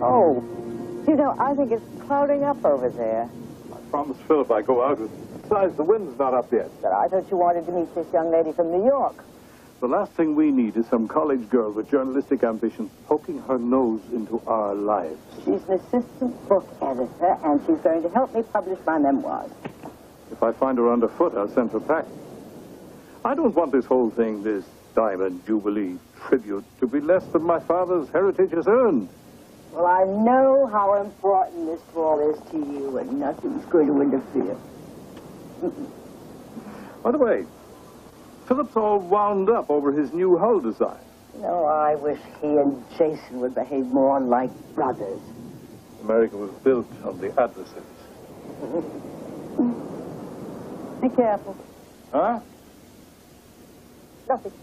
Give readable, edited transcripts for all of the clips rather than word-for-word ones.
Oh, you know, I think it's clouding up over there. I promised Philip I'd go out. Besides, the wind's not up yet. But I thought you wanted to meet this young lady from New York. The last thing we need is some college girl with journalistic ambitions poking her nose into our lives. She's an assistant book editor, and she's going to help me publish my memoirs. If I find her underfoot, I'll send her back. I don't want this whole thing, this Diamond Jubilee tribute, to be less than my father's heritage has earned. Well, I know how important this ball is to you, and nothing's going to interfere. By the way, Philip's all wound up over his new hull design. You know, I wish he and Jason would behave more like brothers. America was built on the adversaries. Be careful. Huh? Nothing.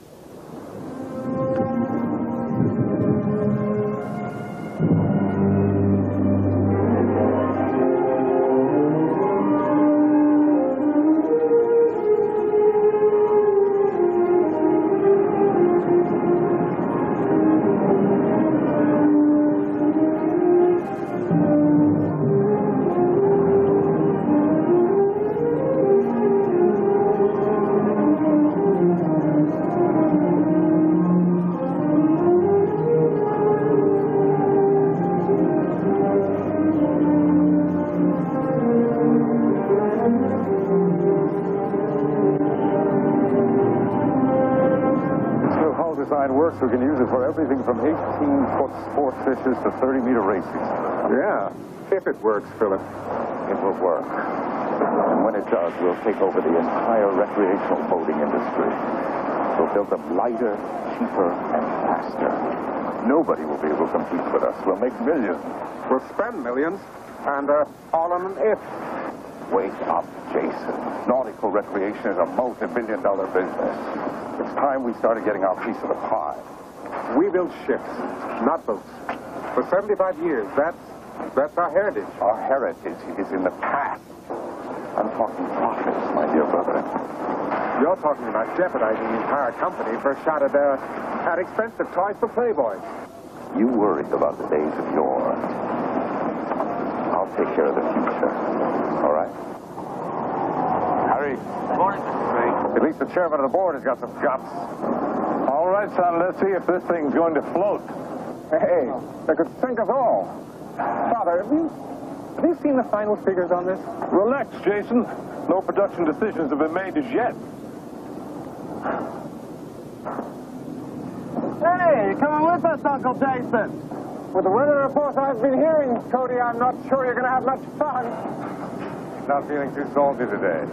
Works, we can use it for everything from 18-foot sports fishes to 30-meter racing. Yeah, if it works, Philip. It will work. And when it does, we'll take over the entire recreational boating industry. We'll build them lighter, cheaper, and faster. Nobody will be able to compete with us. We'll make millions. We'll spend millions, and all on an if. Wake up, Jason. Nautical recreation is a multi-billion-dollar business. It's time we started getting our piece of the pie. We build ships, not boats. For 75 years, that's our heritage. Our heritage is in the past. I'm talking profits, my dear brother. You're talking about jeopardizing the entire company for a shot at expensive toys for playboys. You worried about the days of yore. I'll take care of the future. All right? Harry. Good morning, Mr. Gray. At least the chairman of the board has got some guts. All right, son, let's see if this thing's going to float. Hey, that could sink us all. Father, have you seen the final figures on this? Relax, Jason. No production decisions have been made as yet. Hey, you coming with us, Uncle Jason? With the weather reports I've been hearing, Cody, I'm not sure you're going to have much fun. Not feeling too salty today.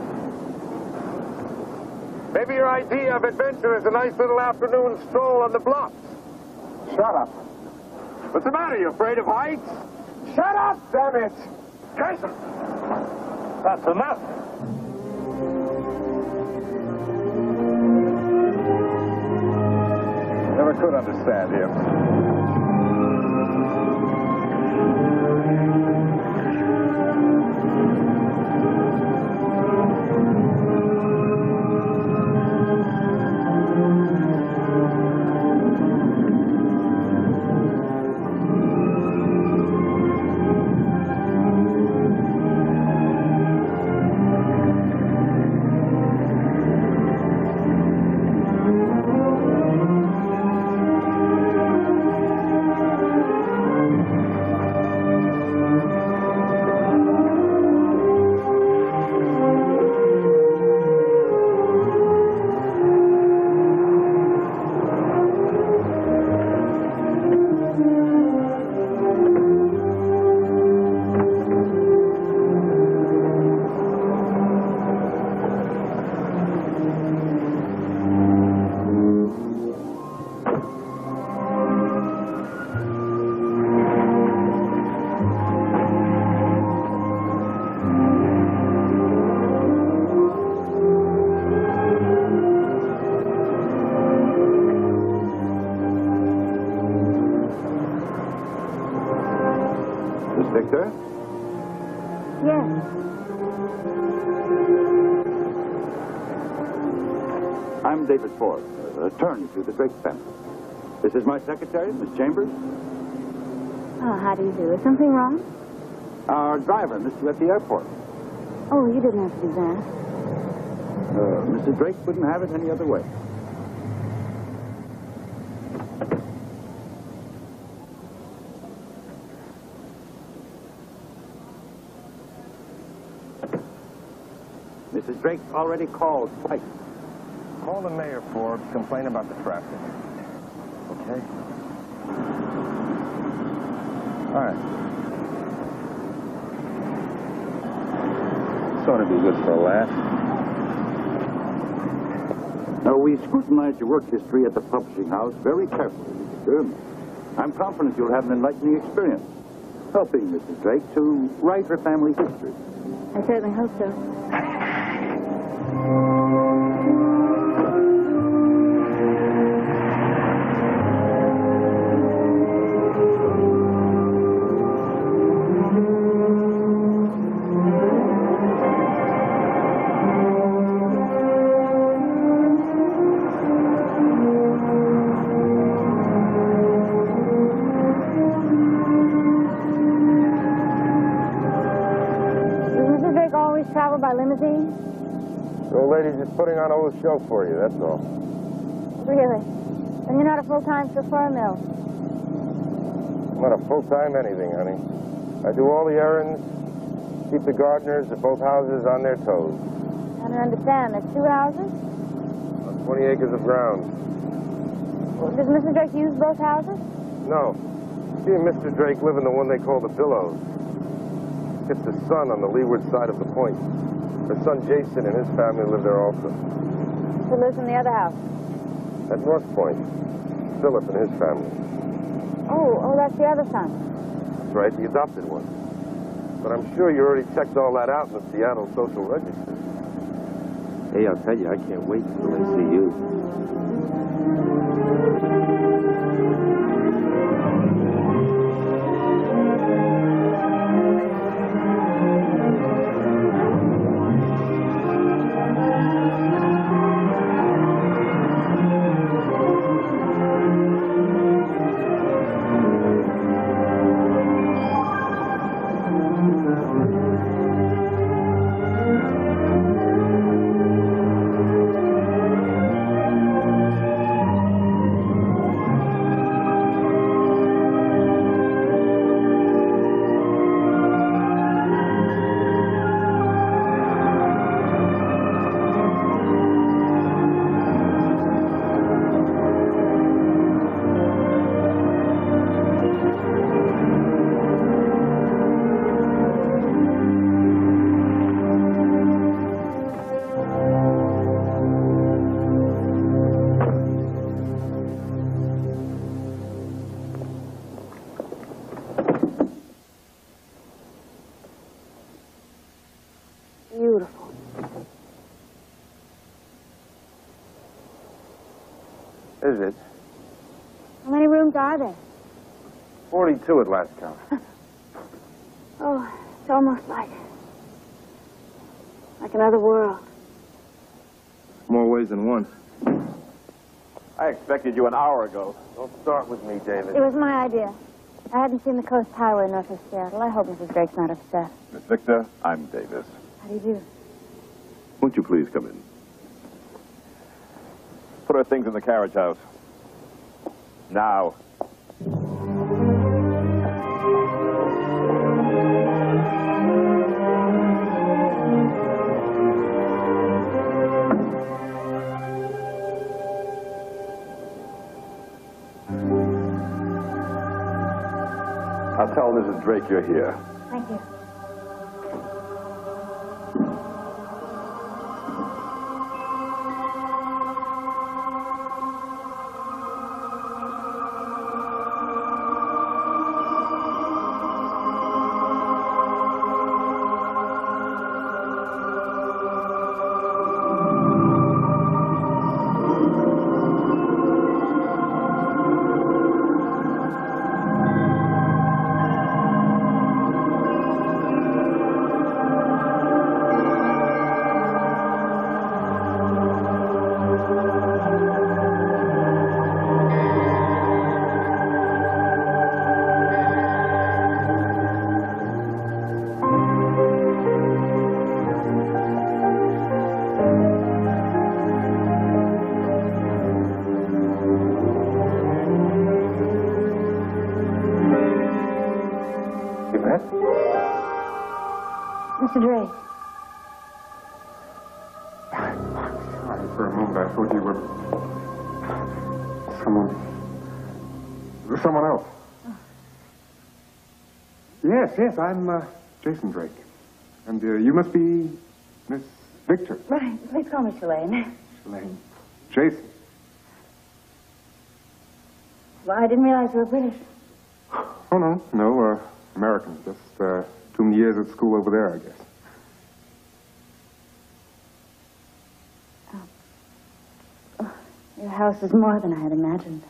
Maybe your idea of adventure is a nice little afternoon stroll on the bluffs. Shut up. What's the matter? You afraid of heights? Shut up, damn it! Jason! That's enough. Never could understand him. Victor? Yes. I'm David Ford, attorney to the Drake family. This is my secretary, Miss Chambers. Oh, how do you do? Is something wrong? Our driver missed you at the airport. Oh, you didn't have to do that. Mrs. Drake wouldn't have it any other way. Mrs. Drake already called twice. Call the mayor, Ford. Complain about the traffic. Okay? All right. This ought to be good for a laugh. Now, we scrutinized your work history at the publishing house very carefully, Mr. I'm confident you'll have an enlightening experience helping Mrs. Drake to write her family history. I certainly hope so. Travel by limousine? The old lady's just putting on a little show for you, that's all. Really? And you're not a full-time chauffeur, Mill? I'm not a full-time anything, honey. I do all the errands, keep the gardeners at both houses on their toes. I don't understand. There's 2 houses? 20 acres of ground. Well, does Mrs. Drake use both houses? No. She and Mr. Drake live in the one they call the Billows. It's the sun on the leeward side of the point. Her son Jason and his family live there also. Who lives in the other house? At North Point, Philip and his family. Oh, that's the other son. That's right, the adopted one. But I'm sure you already checked all that out in the Seattle Social Register. Hey, I'll tell you, I can't wait until they see you. Is it? How many rooms are there? 42 at last count. Oh, it's almost like another world. More ways than one. I expected you an hour ago. Don't start with me, David. It was my idea. I hadn't seen the Coast Highway north of Seattle. I hope Mrs. Drake's not upset. Miss Victor, I'm Davis. How do you do? Won't you please come in? Put our things in the carriage house. Now. I'll tell Mrs. Drake you're here. Thank you. Mr. Drake. Sorry, for a moment I thought you were someone else. Oh. Yes, I'm Jason Drake. And you must be Miss Victor. Right. Please call me Shalane. Shalane. Jason. Well, I didn't realize you were British. Oh, no, American. Just too many years at school over there, I guess. Oh, your house is more than I had imagined.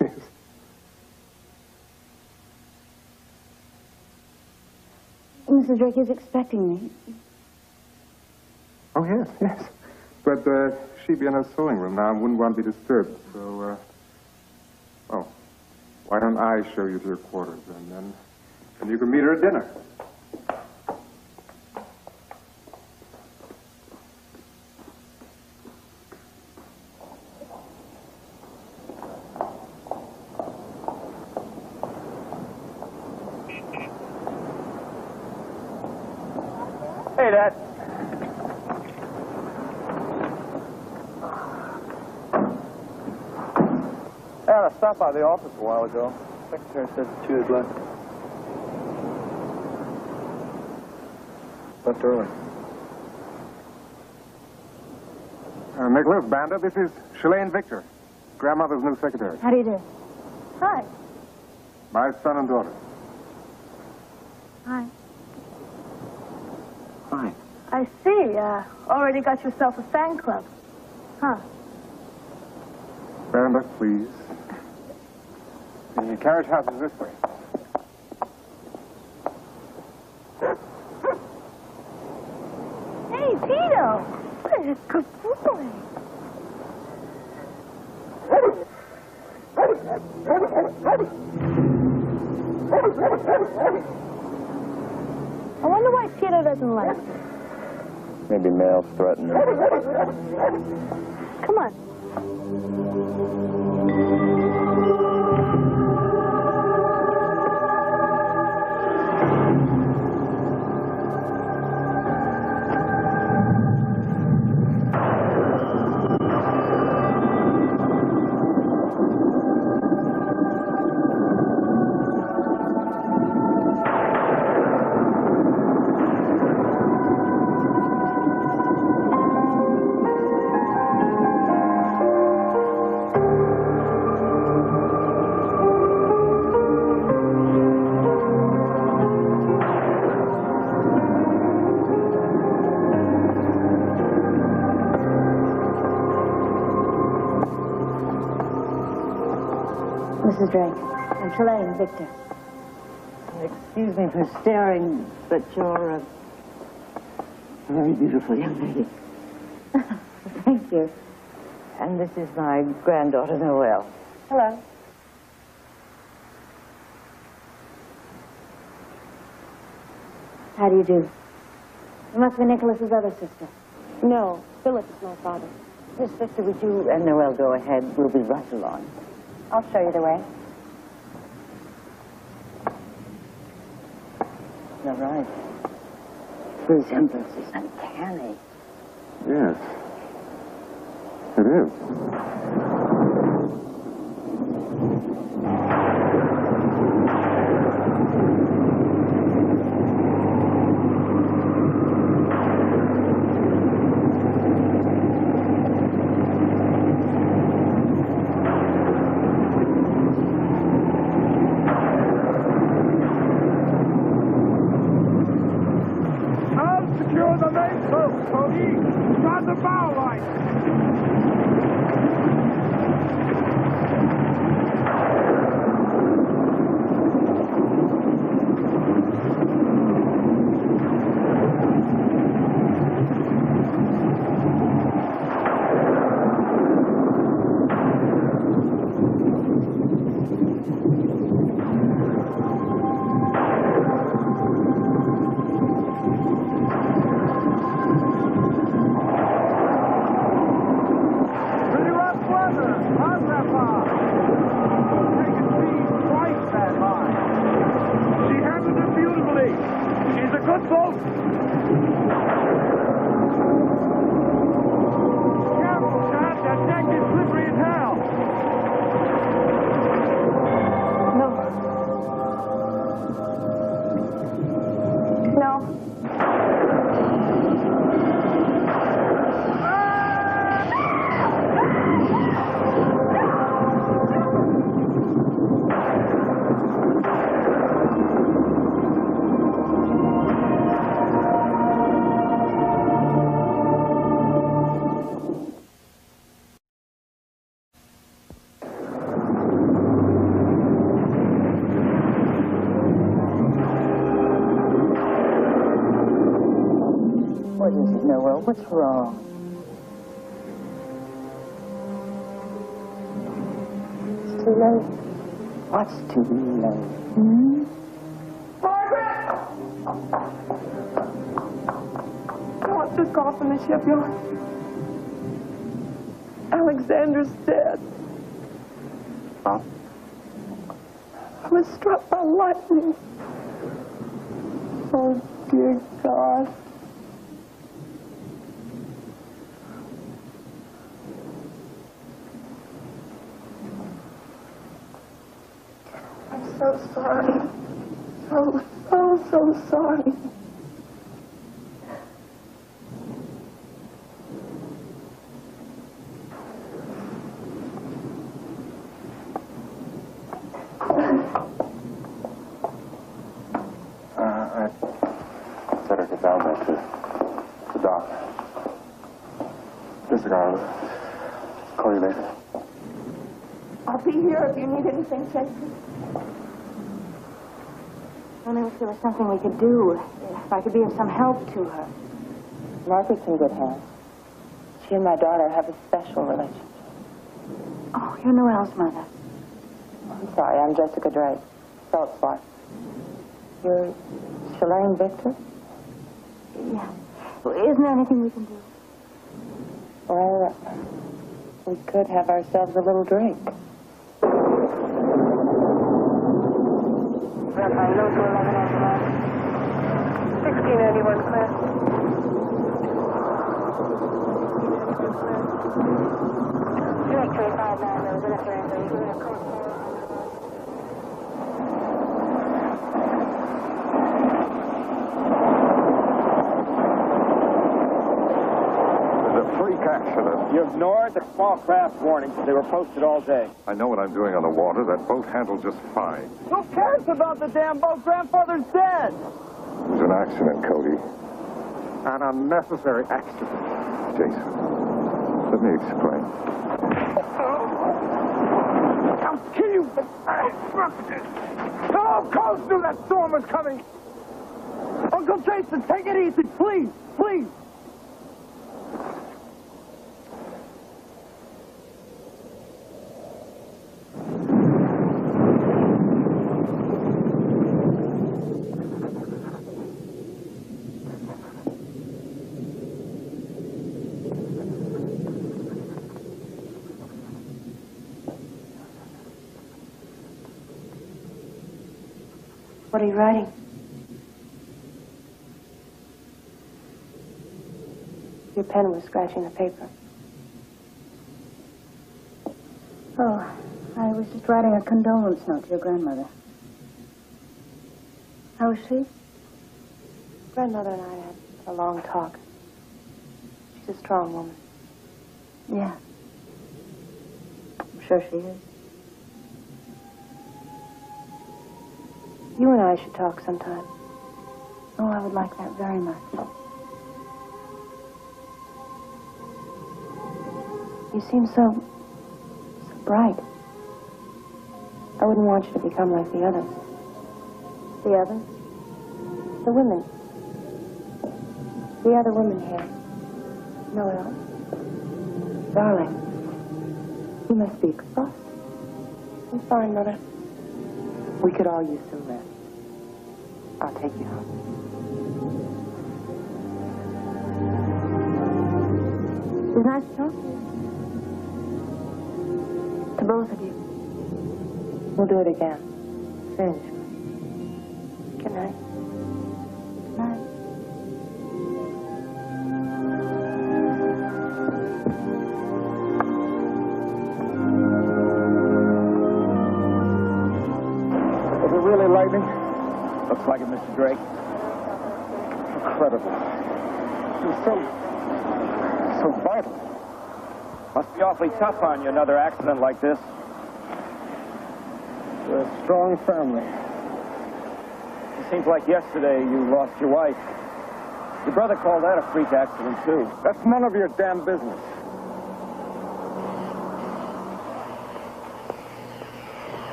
Yes. Mrs. Drake is expecting me. Oh, yes. But she'd be in her sewing room now and wouldn't want to be disturbed. So, why don't I show you to your quarters, and then you can meet her at dinner. Hey, Dad. Yeah, I stopped by the office a while ago. Secretary said she had left. Left early. Nicholas, Banda, this is Shalane Victor, grandmother's new secretary. How do you do? Hi. My son and daughter. Hi. Hi. I see. Already got yourself a fan club. Huh. Banda, please. The carriage house is this way. Hey, Tito. What a good boy. I wonder why Tito doesn't like you. Maybe males threaten him. Come on. Mrs. Drake. I'm Trelane, Victor. Excuse me for staring, but you're a very beautiful young lady. Thank you. And this is my granddaughter, Noelle. Hello. How do you do? You must be Nicholas's other sister. No, Philip is my father. Miss Victor, would you and Noelle go ahead? We'll be right along. I'll show you the way. You're right. The resemblance is uncanny. Yes. It is. Secure the mainsail, Cody! Got the bow line! What is it, Noelle? What's wrong? It's too late. What's too late? Hmm? I've just got from the shipyard. Alexander's dead. Huh? I was struck by lightning. Oh, dear God. I'm so sorry. So sorry. I'd better get down there to the dock. Disregard. Call you later. I'll be here if you need anything, Jason. Only if there was something we could do. If I could be of some help to her. Margaret's in good hands. She and my daughter have a special relationship. Oh, you're Noelle's mother. I'm sorry, I'm Jessica Drake. Saltzpart. You're Trelane Victor? Yeah. Well, isn't there anything we can do? Well, we could have ourselves a little drink. Rabbi, no to 11 on the line. 1691 clear. 28359, there was an interference. Accident. You ignored the small craft warnings. They were posted all day. I know what I'm doing on the water. That boat handled just fine. Who cares about the damn boat? Grandfather's dead. It was an accident, Cody. An unnecessary accident. Jason, let me explain. I'll kill you. Oh, Coast knew that storm was coming. Uncle Jason, take it easy, please, please. What are you writing? Your pen was scratching the paper. Oh, I was just writing a condolence note to your grandmother. How is she? Grandmother and I had a long talk. She's a strong woman. Yeah. I'm sure she is. You and I should talk sometime. Oh, I would like that very much. You seem so bright. I wouldn't want you to become like the others. The others? The women. The other women here. Noel. Darling. You must be exhausted. I'm fine, Mother. We could all use some rest. I'll take you home. It was nice to talk to you. To both of you. We'll do it again. Soon. Good night. Good night. Was it really lightning? Looks like it, Mr. Drake. Incredible. It was so vital. Must be awfully tough on you, another accident like this. We're a strong family. It seems like yesterday you lost your wife. Your brother called that a freak accident, too. That's none of your damn business.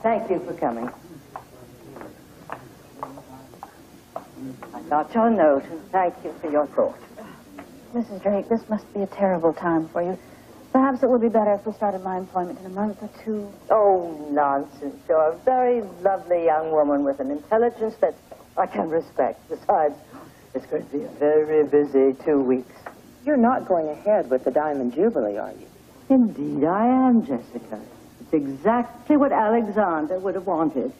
Thank you for coming. I got your note, and thank you for your thought. Mrs. Drake, this must be a terrible time for you. Perhaps it would be better if we started my employment in a month or two. Oh, nonsense. You're a very lovely young woman with an intelligence that I can respect. Besides, it's going to be a very busy 2 weeks. You're not going ahead with the Diamond Jubilee, are you? Indeed, I am, Jessica. It's exactly what Alexander would have wanted.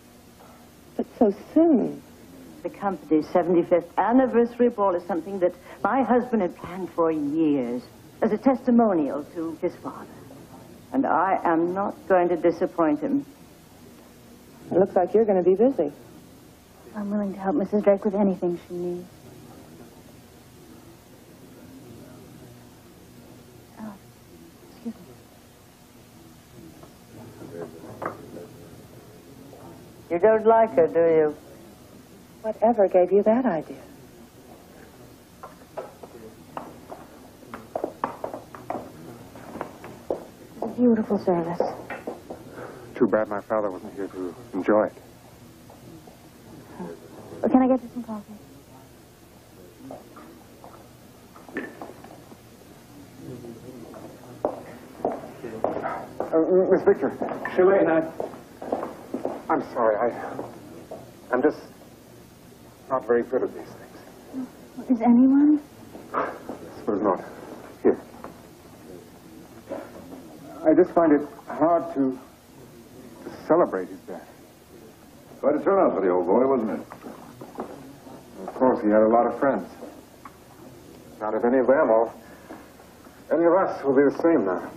But so soon. The company's 75th anniversary ball is something that my husband had planned for years as a testimonial to his father. And I am not going to disappoint him. It looks like you're going to be busy. I'm willing to help Mrs. Drake with anything she needs. Oh, excuse me. You don't like her, do you? Whatever gave you that idea? It's a beautiful service. Too bad my father wasn't here to enjoy it. Well, can I get you some coffee? Miss Victor. Too late, Nat. I'm sorry. I'm just not very good at these things. Is anyone? I suppose not. Here. I just find it hard to celebrate his death. Quite a turnout for the old boy, wasn't it? Of course, he had a lot of friends. Not if any of them or any of us will be the same now.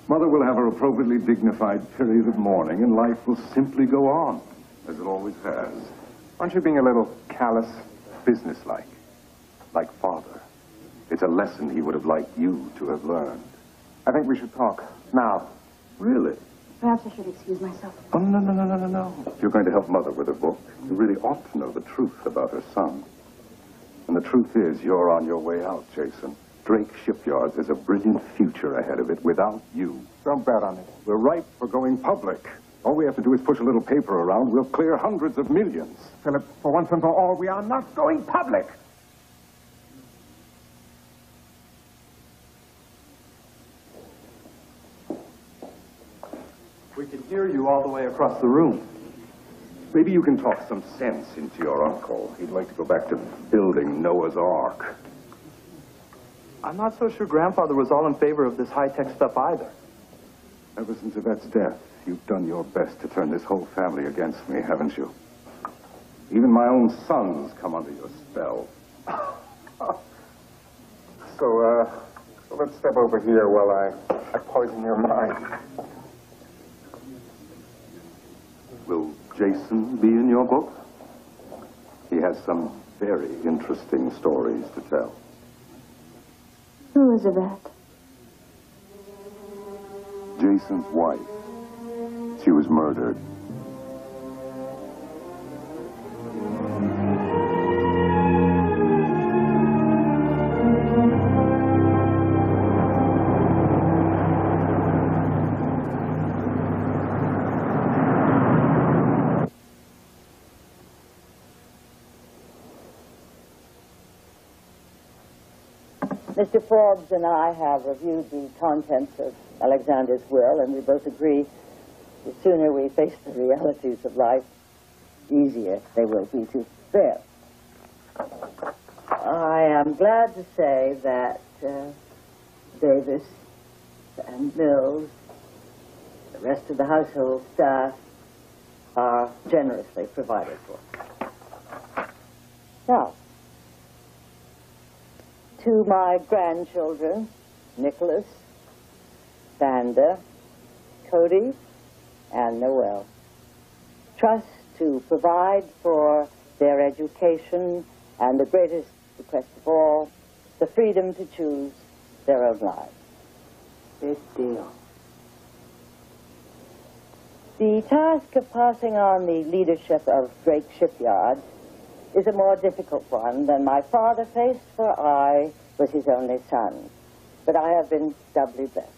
Mother will have her appropriately dignified period of mourning, and life will simply go on, as it always has. Aren't you being a little callous? Businesslike. Like father. It's a lesson he would have liked you to have learned. I think we should talk. Now. Really? Perhaps I should excuse myself. Oh, no. If you're going to help Mother with her book, you really ought to know the truth about her son. And the truth is, you're on your way out, Jason. Drake Shipyards has a brilliant future ahead of it without you. Don't bet on it. We're ripe for going public. All we have to do is push a little paper around. We'll clear hundreds of millions. Philip, for once and for all, we are not going public. We can hear you all the way across the room. Maybe you can talk some sense into your uncle. He'd like to go back to building Noah's Ark. I'm not so sure Grandfather was all in favor of this high-tech stuff either. Ever since Yvette's death, you've done your best to turn this whole family against me, haven't you? Even my own sons come under your spell. So let's step over here while I poison your mind. Will Jason be in your book? He has some very interesting stories to tell. Who is Yvette? Jason's wife. She was murdered. Mr. Forbes and I have reviewed the contents of Alexander's will, and we both agree the sooner we face the realities of life, the easier they will be to bear. I am glad to say that Davis and Mills, the rest of the household staff, are generously provided for. Now, to my grandchildren, Nicholas, Vanda, Cody, and Noel, trust to provide for their education and the greatest request of all, the freedom to choose their own lives. Big deal. The task of passing on the leadership of Drake Shipyard is a more difficult one than my father faced, for I was his only son. But I have been doubly blessed.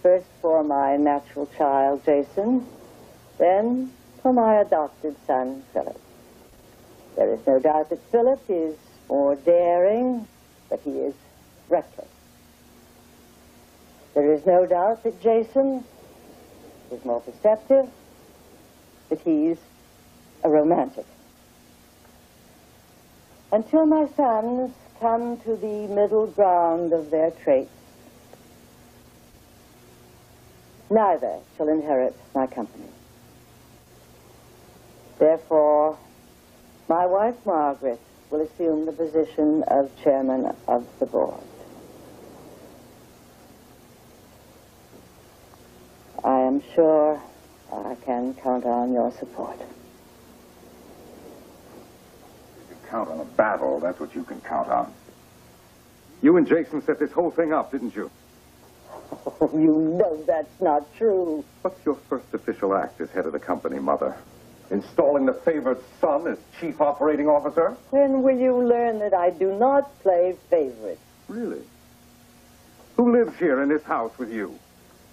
First for my natural child, Jason, then for my adopted son, Philip. There is no doubt that Philip is more daring, but he is reckless. There is no doubt that Jason is more perceptive, but he's a romantic. Until my sons come to the middle ground of their traits, neither shall inherit my company. Therefore, my wife, Margaret, will assume the position of chairman of the board. I am sure I can count on your support. Count on a battle, that's what you can count on. You and Jason set this whole thing up, didn't you? Oh, you know that's not true. What's your first official act as head of the company, Mother? Installing the favored son as chief operating officer? When will you learn that I do not play favorite? Really? Who lives here in this house with you?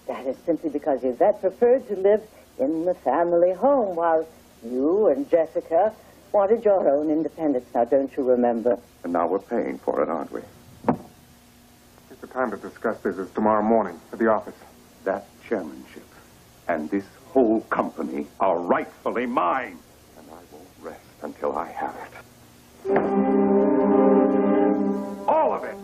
That is simply because Yvette preferred to live in the family home, while you and Jessica wanted your own independence. Now, don't you remember? And now we're paying for it, aren't we? I think the time to discuss this is tomorrow morning at the office. That chairmanship and this whole company are rightfully mine. And I won't rest until I have it. All of it.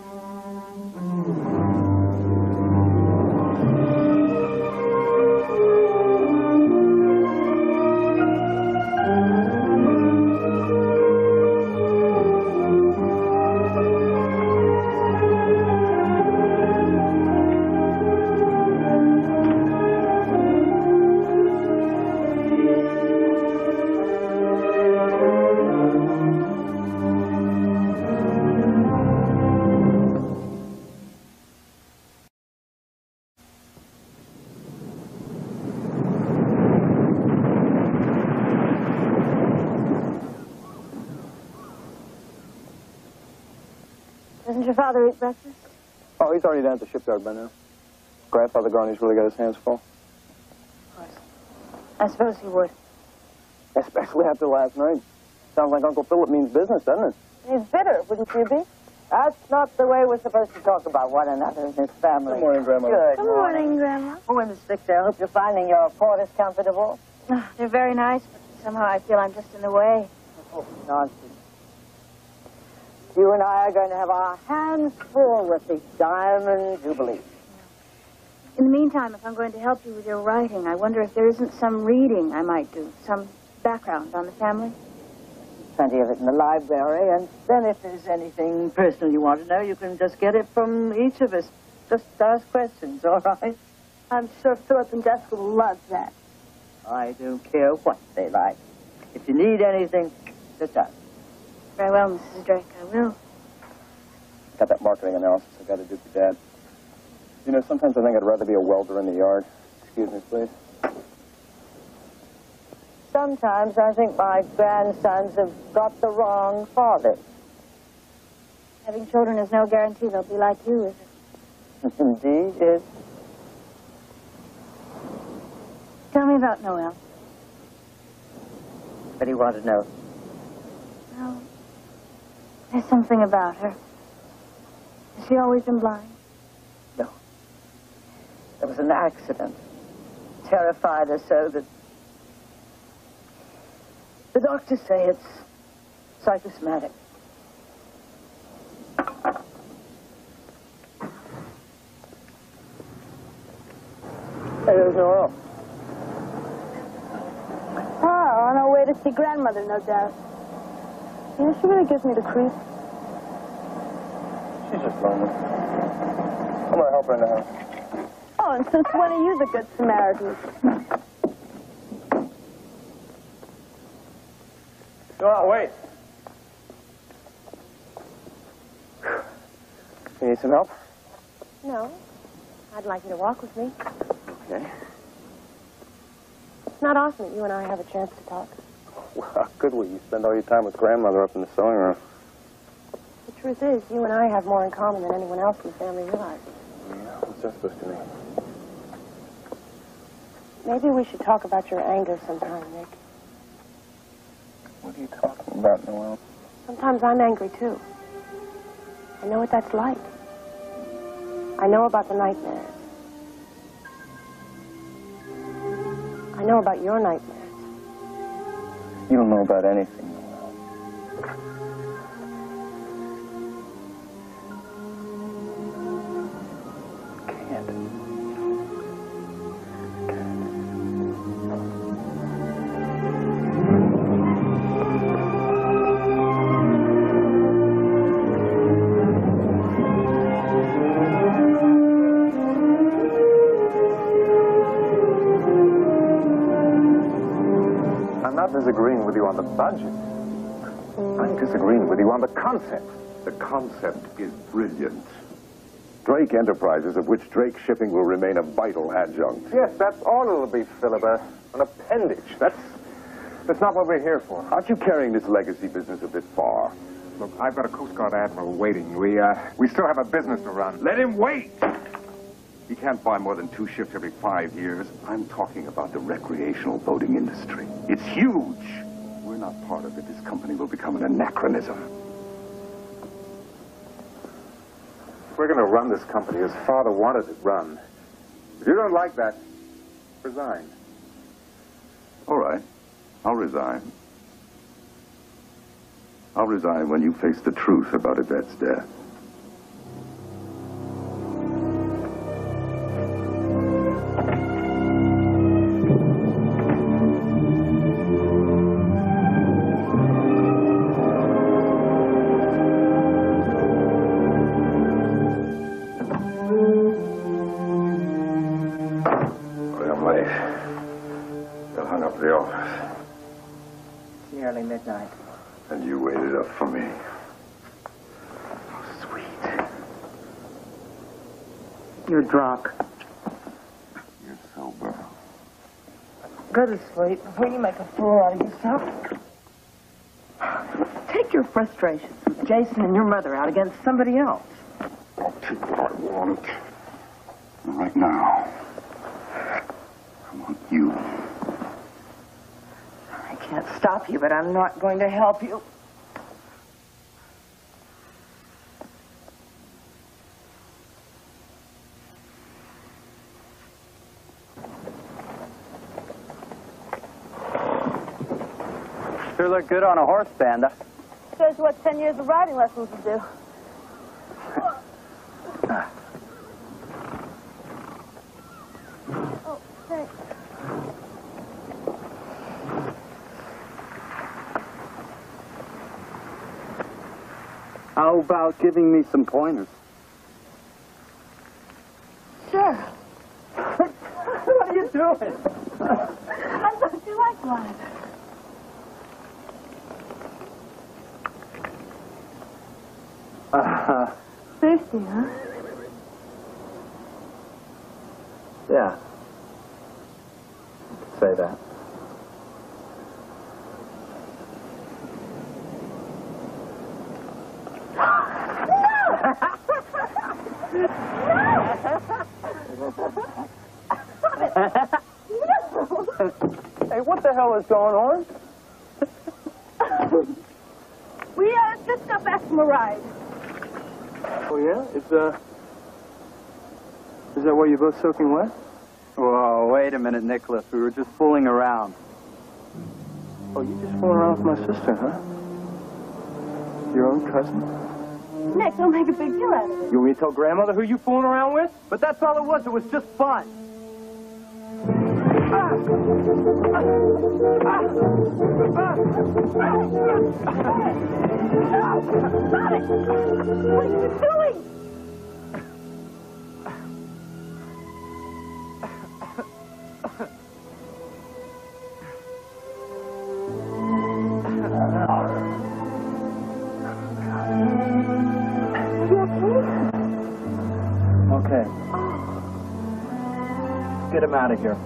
Doesn't your father eat breakfast? Oh, he's already down at the shipyard by now. Grandfather gone, he's really got his hands full. Of course. I suppose he would. Especially after last night. Sounds like Uncle Philip means business, doesn't it? He's bitter, wouldn't you be? That's not the way we're supposed to talk about one another in this family. Good morning, Grandmother. Good Good morning, Grandma. Oh, and Miss Victor, I hope you're finding your quarters comfortable. Oh, they're very nice, but somehow I feel I'm just in the way. Oh, nonsense. You and I are going to have our hands full with the Diamond Jubilee. In the meantime, if I'm going to help you with your writing, I wonder if there isn't some reading I might do, some background on the family. Plenty of it in the library, and then if there's anything personal you want to know, you can just get it from each of us. Just ask questions, all right? I'm sure Philip and Jessica will love that. I don't care what they like. If you need anything, just ask. Very well, Mrs. Drake, I will. Got that marketing analysis I got to do for Dad. You know, sometimes I think I'd rather be a welder in the yard. Excuse me, please. Sometimes I think my grandsons have got the wrong father. Having children is no guarantee they'll be like you, is it? Indeed, yes. Tell me about Noelle. What do you want to know? Well, there's something about her. Has she always been blind? No. There was an accident. Terrified her so that the doctors say it's psychosomatic. There's Noelle. Oh, on our way to see Grandmother, no doubt. You know, she really gives me the creep. She's just lonely. I'm going to help her in the house. Oh, and since when are you the good Samaritan? Oh, wait. You need some help? No. I'd like you to walk with me. Okay. It's not often that you and I have a chance to talk. Well, how good will you spend all your time with Grandmother up in the sewing room? The truth is, you and I have more in common than anyone else in the family realizes. Yeah, what's that supposed to mean? Maybe we should talk about your anger sometime, Nick. What are you talking about, Noelle? Sometimes I'm angry, too. I know what that's like. I know about the nightmares. I know about your nightmares. You don't know about anything, Noelle. I'm not disagreeing with you on the budget. I'm disagreeing with you on the concept. The concept is brilliant. Drake Enterprises, of which Drake Shipping will remain a vital adjunct. Yes, that's all it'll be, Philip. An appendage. That's not what we're here for. Aren't you carrying this legacy business a bit far? Look, I've got a Coast Guard admiral waiting. We still have a business to run. Let him wait! He can't buy more than 2 ships every 5 years. I'm talking about the recreational boating industry. It's huge. We're not part of it. This company will become an anachronism. We're going to run this company as Father wanted it run. If you don't like that, resign. All right. I'll resign. I'll resign when you face the truth about Yvette's death. Nearly midnight. And you waited up for me. Oh, sweet. You're drunk. You're sober. Go to sleep before you make a fool out of yourself. Take your frustrations with Jason and your mother out against somebody else. I'll take what I want. And right now, I want you. I can't stop you, but I'm not going to help you. Sure look good on a horse, Panda. Shows what 10 years of riding lessons would do. Oh, thanks. How about giving me some pointers? Sure. What are you doing? I thought you liked one. Thirsty, huh? Yeah. You could say that. Hey, what the hell is going on? We just got back from a ride. Oh, yeah? Is that why you're both soaking wet? Whoa, wait a minute, Nicholas. We were just fooling around. Oh, you just fooling around with my sister, huh? Your own cousin? Nick, don't make a big deal out of it. You want me to tell grandmother who you fooling around with? But that's all it was. It was just fun. What are you doing? Okay. Get him out of here.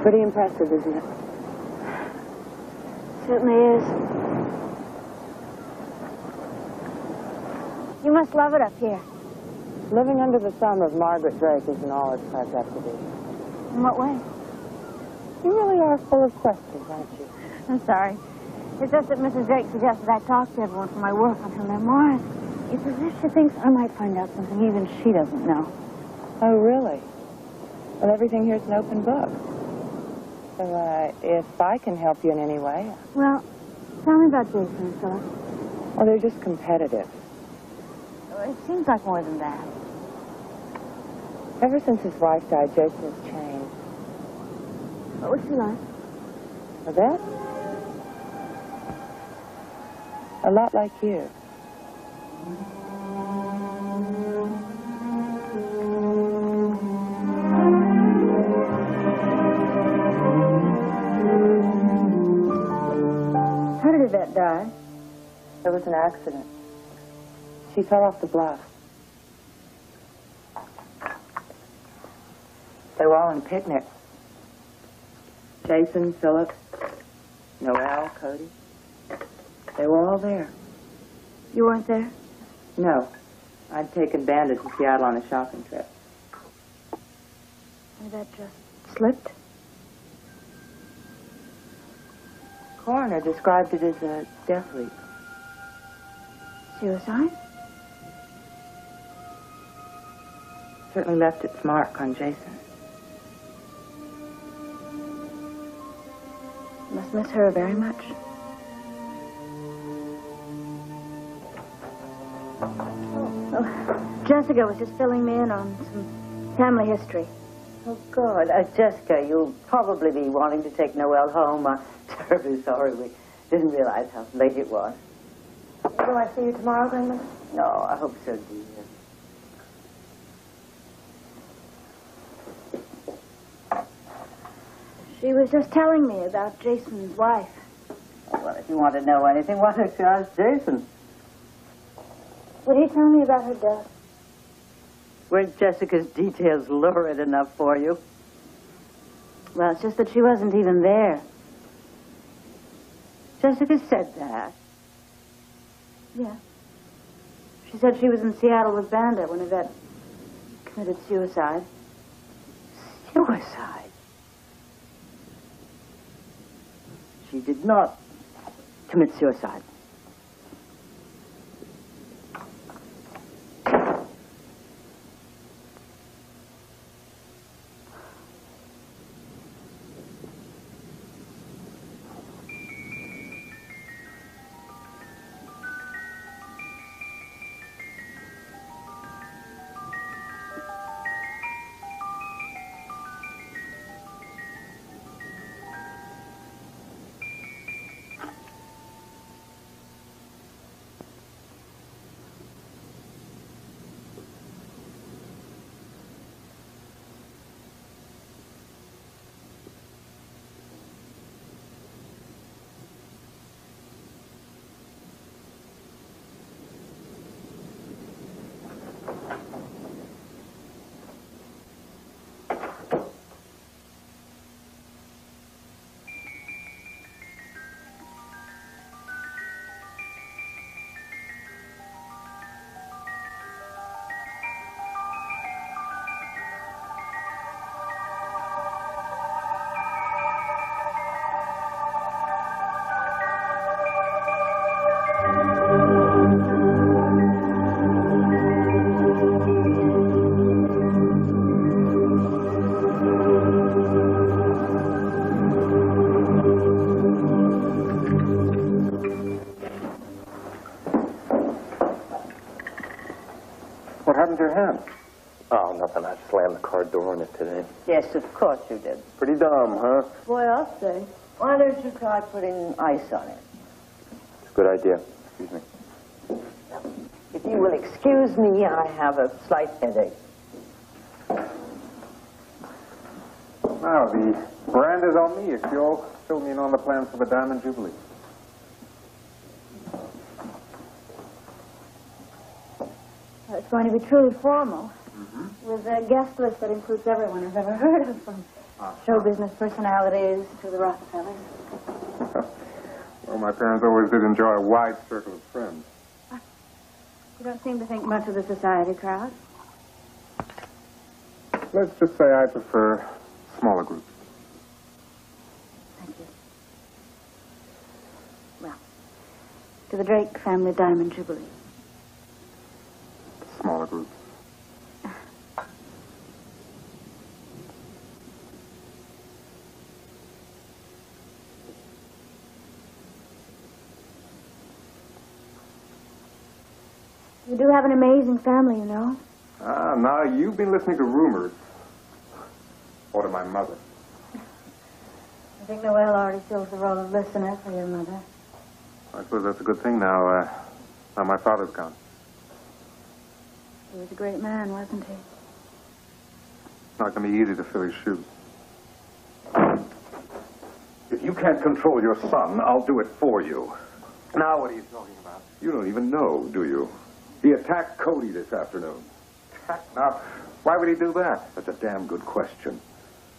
Pretty impressive, isn't it? Certainly is. You must love it up here. Living under the thumb of Margaret Drake isn't all it's cracked up to be. In what way? You really are full of questions, aren't you? I'm sorry. It's just that Mrs. Drake suggested I talk to everyone for my work on her memoirs. It's as if she thinks I might find out something even she doesn't know. Oh, really? Well, everything here's an open book. So, if I can help you in any way... Well, tell me about Jason and Phyllis. Well, they're just competitive. It seems like more than that. Ever since his wife died, Jason has changed. What was she like? Well, that? A lot like you. How did Yvette die? There was an accident. She fell off the bluff. They were all on a picnic. Jason, Philip, Noel, Cody. They were all there. You weren't there? No. I'd taken Bandit to Seattle on a shopping trip. And that just slipped? Coroner described it as a death leap. Suicide? Certainly left its mark on Jason. You must miss her very much. Oh, Jessica was just filling me in on some family history. Oh, God. Jessica, you'll probably be wanting to take Noel home. I'm terribly sorry we didn't realize how late it was. Will I see you tomorrow, Grandma? No, I hope so, dear. She was just telling me about Jason's wife. Oh, well, if you want to know anything, why don't you ask Jason? Would he tell me about her death? Weren't Jessica's details lurid enough for you? Well, it's just that she wasn't even there. Jessica said that. Yeah. She said she was in Seattle with Bandit when Yvette committed suicide. Suicide? She did not commit suicide. What happened to your hand? Oh, nothing. I slammed the car door on it today. Yes, of course you did. Pretty dumb, huh? Boy, I'll say. Why don't you try putting ice on it? It's a good idea. Excuse me. If you will excuse me, I have a slight headache. Now, the brand is on me if you'll fill me in on the plans for the Diamond Jubilee. It's going to be truly formal. With a guest list that includes everyone I've ever heard of, from show business personalities to the Rockefellers. Well, my parents always did enjoy a wide circle of friends. You don't seem to think much of the society crowd. Let's just say I prefer smaller groups. Thank you. Well, to the Drake family Diamond Jubilee. Smaller groups. You do have an amazing family, you know. Ah, now you've been listening to rumors. Or to my mother. I think Noel already fills the role of listener for your mother. I suppose that's a good thing now, now my father's gone. He was a great man, wasn't he? It's not going to be easy to fill his shoes. If you can't control your son, I'll do it for you. Now what are you talking about? You don't even know, do you? He attacked Cody this afternoon. Now, why would he do that? That's a damn good question.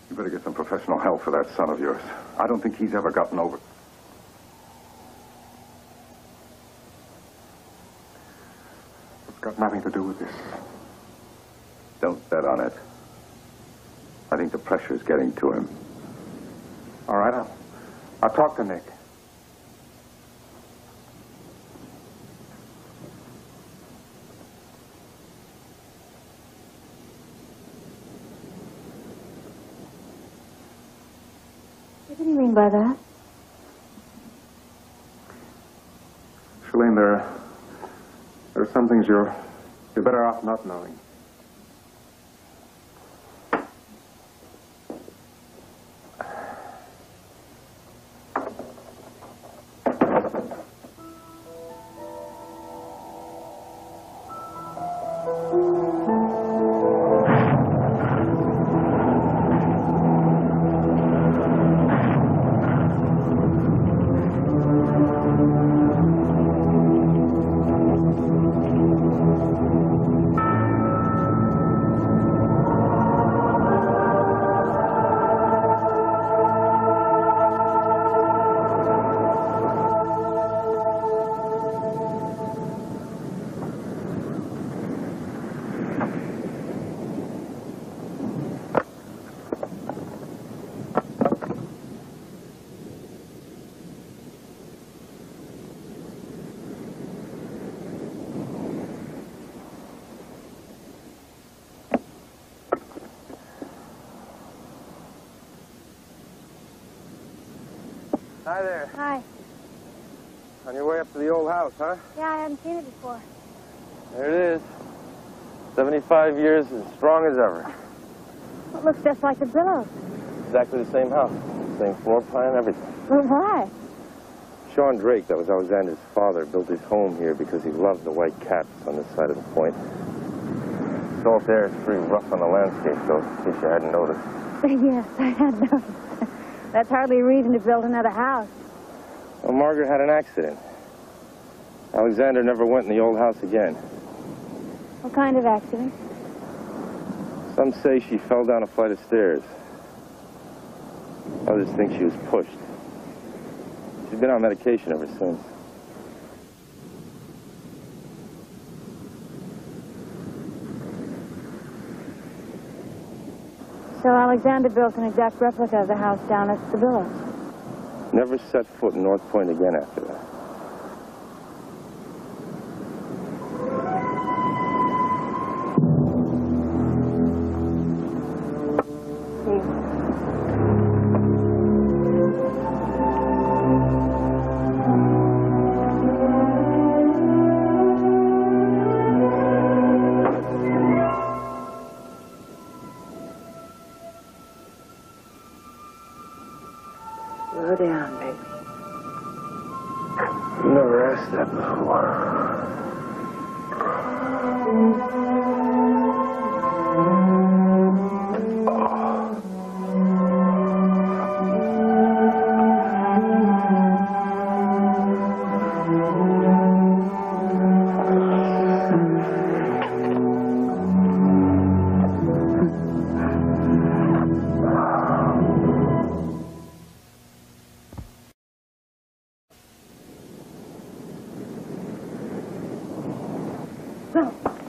You better get some professional help for that son of yours. I don't think he's ever gotten over... It's got nothing to do with this. Don't bet on it. I think the pressure's getting to him. All right, I'll talk to Nick. What do you mean by that? Shalene, there are some things you're better off not knowing. Hi there. Hi. On your way up to the old house, huh? Yeah, I haven't seen it before. There it is. 75 years as strong as ever. It looks just like the Billows. Exactly the same house. Same floor plan, everything. Well, why? Sean Drake, that was Alexander's father, built his home here because he loved the white caps on this side of the point. Salt air is pretty rough on the landscape, though, in case you hadn't noticed. Yes, I had noticed. That's hardly a reason to build another house. Well, Margaret had an accident. Alexander never went in the old house again. What kind of accident? Some say she fell down a flight of stairs. Others think she was pushed. She's been on medication ever since. So Alexander built an exact replica of the house down at the Billows. Never set foot in North Point again after that. Slow down, baby. Never asked that before.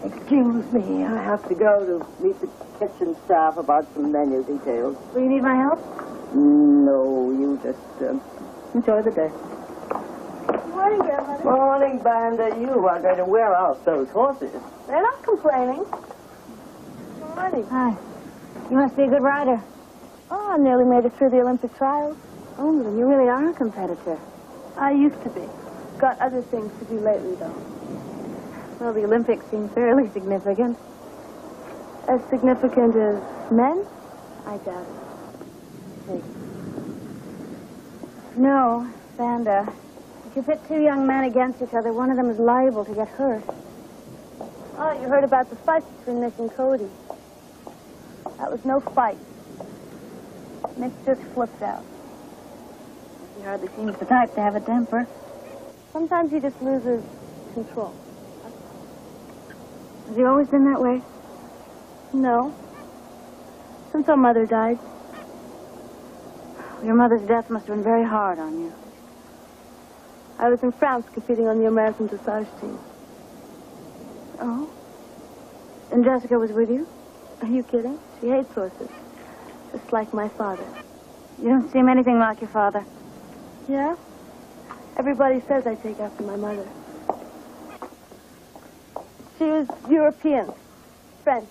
Excuse me, I have to go to meet the kitchen staff about some menu details. Do you need my help? No, you just enjoy the day. Good morning, Grandmother. Morning, Banda. You are going to wear out those horses. They're not complaining. Good morning. Hi. You must be a good rider. Oh, I nearly made it through the Olympic trials. Oh, then you really are a competitor. I used to be. Got other things to do lately, though. Well, the Olympics seem fairly significant. As significant as men? I doubt it. Hey. No, Vanda. If you pit two young men against each other, one of them is liable to get hurt. Oh, you heard about the fight between Nick and Cody. That was no fight. Nick just flipped out. He hardly seems the type to have a temper. Sometimes he just loses control. Has he always been that way? No. Since our mother died. Your mother's death must have been very hard on you. I was in France competing on the American dressage team. Oh? And Jessica was with you? Are you kidding? She hates horses. Just like my father. You don't seem anything like your father. Yeah? Everybody says I take after my mother. She was European. French.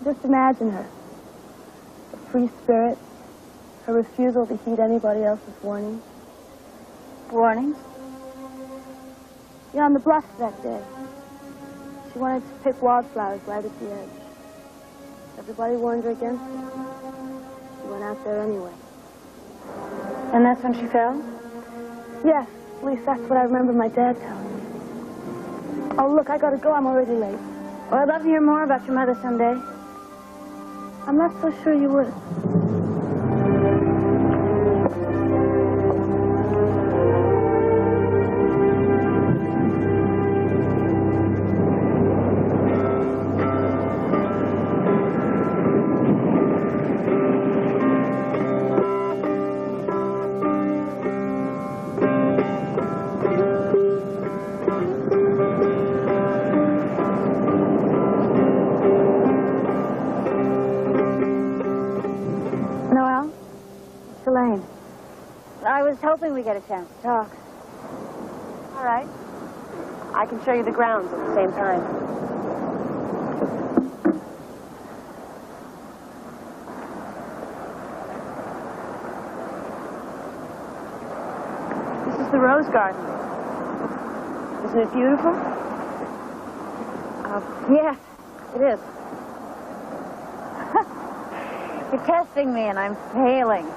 Just imagine her. A free spirit. Her refusal to heed anybody else's warnings. Warnings? Yeah, on the bluff that day. She wanted to pick wildflowers right at the edge. Everybody warned her against it. She went out there anyway. And that's when she fell? Yes, at least that's what I remember my dad telling me. Oh, look, I gotta go. I'm already late. Well, I'd love to hear more about your mother someday. I'm not so sure you would. I was hoping we'd get a chance to talk. All right. I can show you the grounds at the same time. This is the rose garden. Isn't it beautiful? Yes, it is. You're testing me and I'm failing.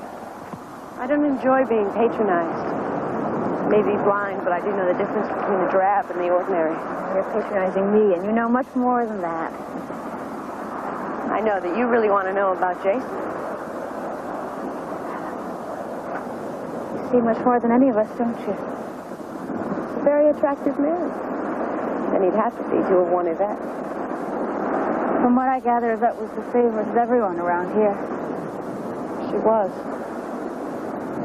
I don't enjoy being patronized. Maybe blind, but I do know the difference between the drab and the ordinary. You're patronizing me, and you know much more than that. I know that you really want to know about Jason. You see much more than any of us, don't you? He's a very attractive man. And he'd have to be to have won Yvette. From what I gather, Yvette was the favorite of everyone around here. She was.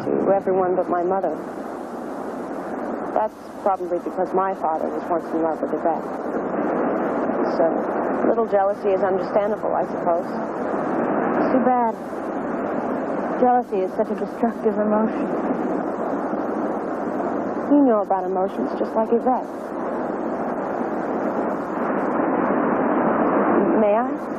To everyone but my mother. That's probably because my father was once in love with Yvette. So, a little jealousy is understandable, I suppose. It's too bad. Jealousy is such a destructive emotion. You know about emotions just like Yvette. May I?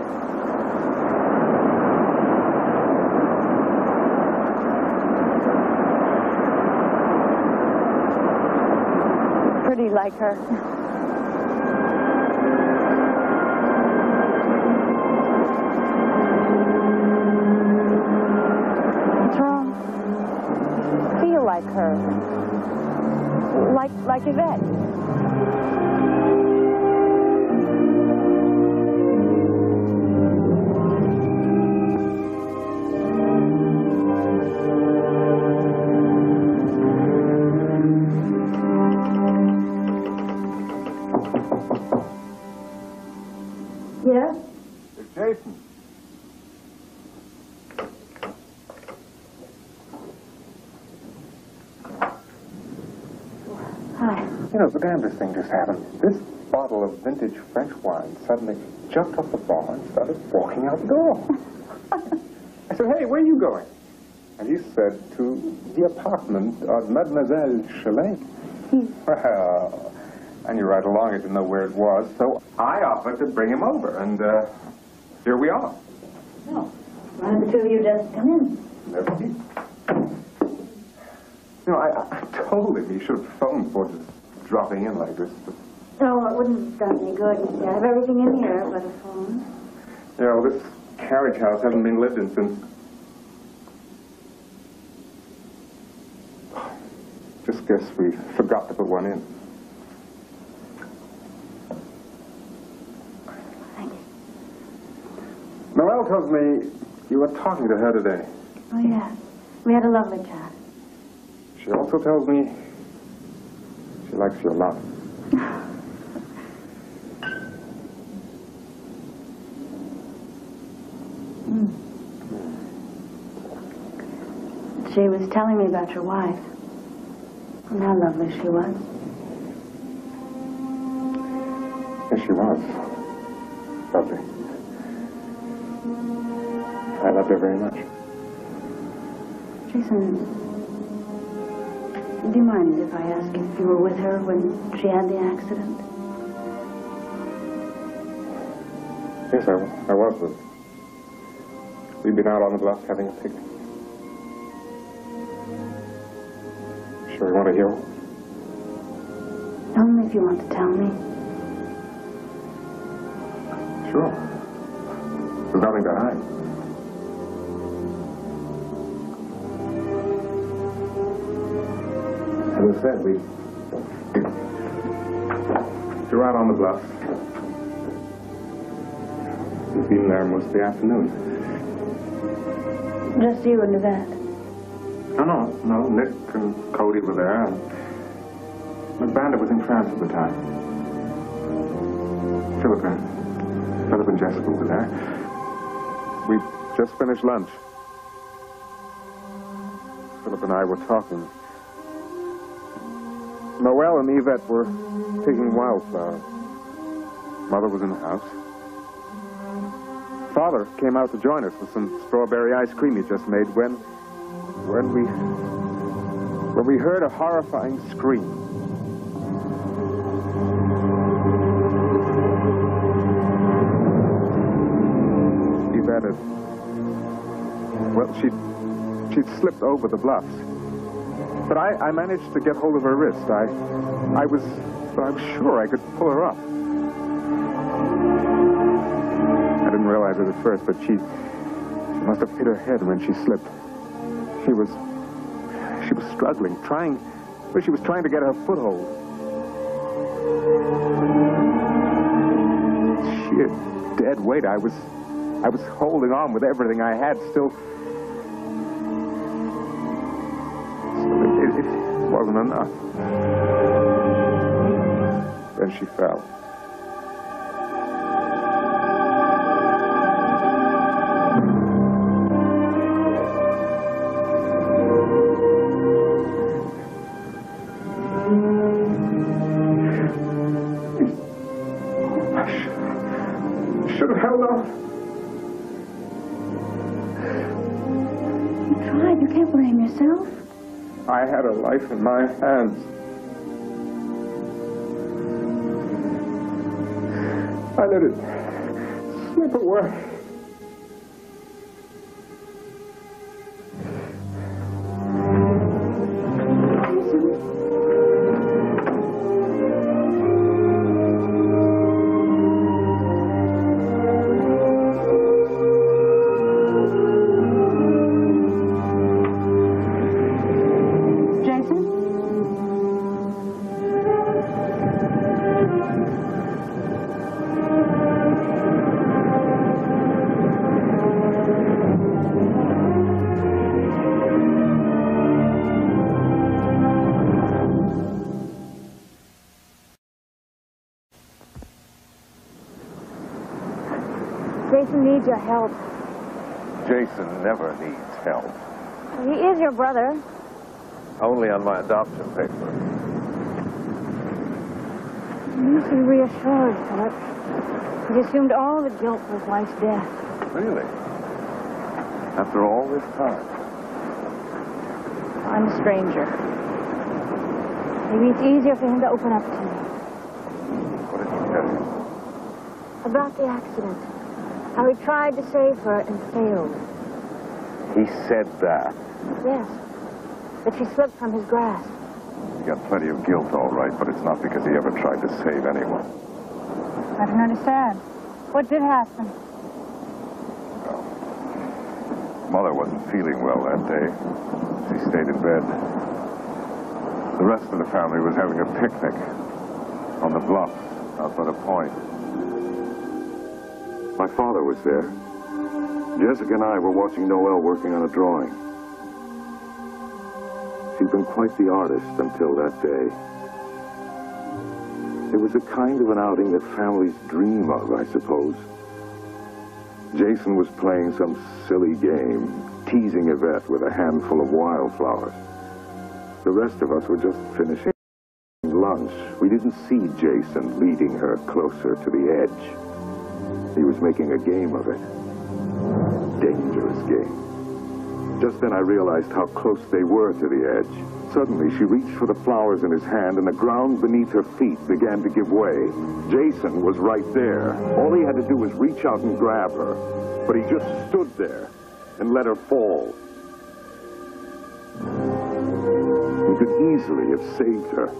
Pretty like her. What's wrong? Feel like her. Like Yvette. Yes? It's Jason. Hi. You know, the damnedest thing just happened. This bottle of vintage French wine suddenly jumped off the bar and started walking out the door. I said, hey, where are you going? And he said, to the apartment of Mademoiselle Chalet. Well, I knew right along I didn't know where it was, so I offered to bring him over, and here we are. Oh, why don't the two of you just come in? Never did. You know, I told him he should have phoned before just dropping in like this, but... Oh, it wouldn't have done any good. You have everything in here but a phone. You know, this carriage house hasn't been lived in since... Just guess we forgot to put one in. Thank you. Noelle tells me you were talking to her today. Oh, yeah. We had a lovely chat. She also tells me she likes you a lot. She was telling me about your wife. And how lovely she was. Yes, she was. Lovely. I loved her very much. Jason, do you mind if I ask if you were with her when she had the accident? Yes, I was with her. We'd been out on the bluff having a picnic. Sure you want to hear? Only if you want to tell me. Sure. There's nothing to hide. As I said, we were out on the bluff. We've been there most of the afternoon. Just you and Yvette? No. Nick and Cody were there, and McBandit was in France at the time. Philip and Jessica were there. We just finished lunch. Philip and I were talking. Noelle and Yvette were picking wildflowers. Mother was in the house. Father came out to join us with some strawberry ice cream he just made when we heard a horrifying scream. Yvette had, well, she'd slipped over the bluffs. But I managed to get hold of her wrist. I was sure I could pull her up. I didn't realize it at first, but she must have hit her head when she slipped. She was struggling, she was trying to get her foothold. Sheer dead weight. I was holding on with everything I had still. It wasn't enough. Then she fell. Should have held on. You tried. You can't blame yourself. I had her life in my hands. I let it slip away. Jason needs your help. Jason never needs help. He is your brother. Only on my adoption paper. You should be reassured, Philip. He assumed all the guilt for his wife's death. Really? After all this time? I'm a stranger. Maybe it's easier for him to open up to me. What did he tell you? About the accident. How he tried to save her and failed. He said that. Yes. That she slipped from his grasp. He got plenty of guilt, all right, but it's not because he ever tried to save anyone. I don't understand. What did happen? Well, Mother wasn't feeling well that day. She stayed in bed. The rest of the family was having a picnic on the bluff out by the point. My father was there. Jessica and I were watching Noelle working on a drawing. She'd been quite the artist until that day. It was the kind of an outing that families dream of, I suppose. Jason was playing some silly game. teasing Yvette with a handful of wildflowers. The rest of us were just finishing lunch. We didn't see Jason leading her closer to the edge. He was making a game of it. Dangerous game. Just then I realized how close they were to the edge. Suddenly, she reached for the flowers in his hand, and the ground beneath her feet began to give way. Jason was right there. All he had to do was reach out and grab her. But he just stood there and let her fall. He could easily have saved her.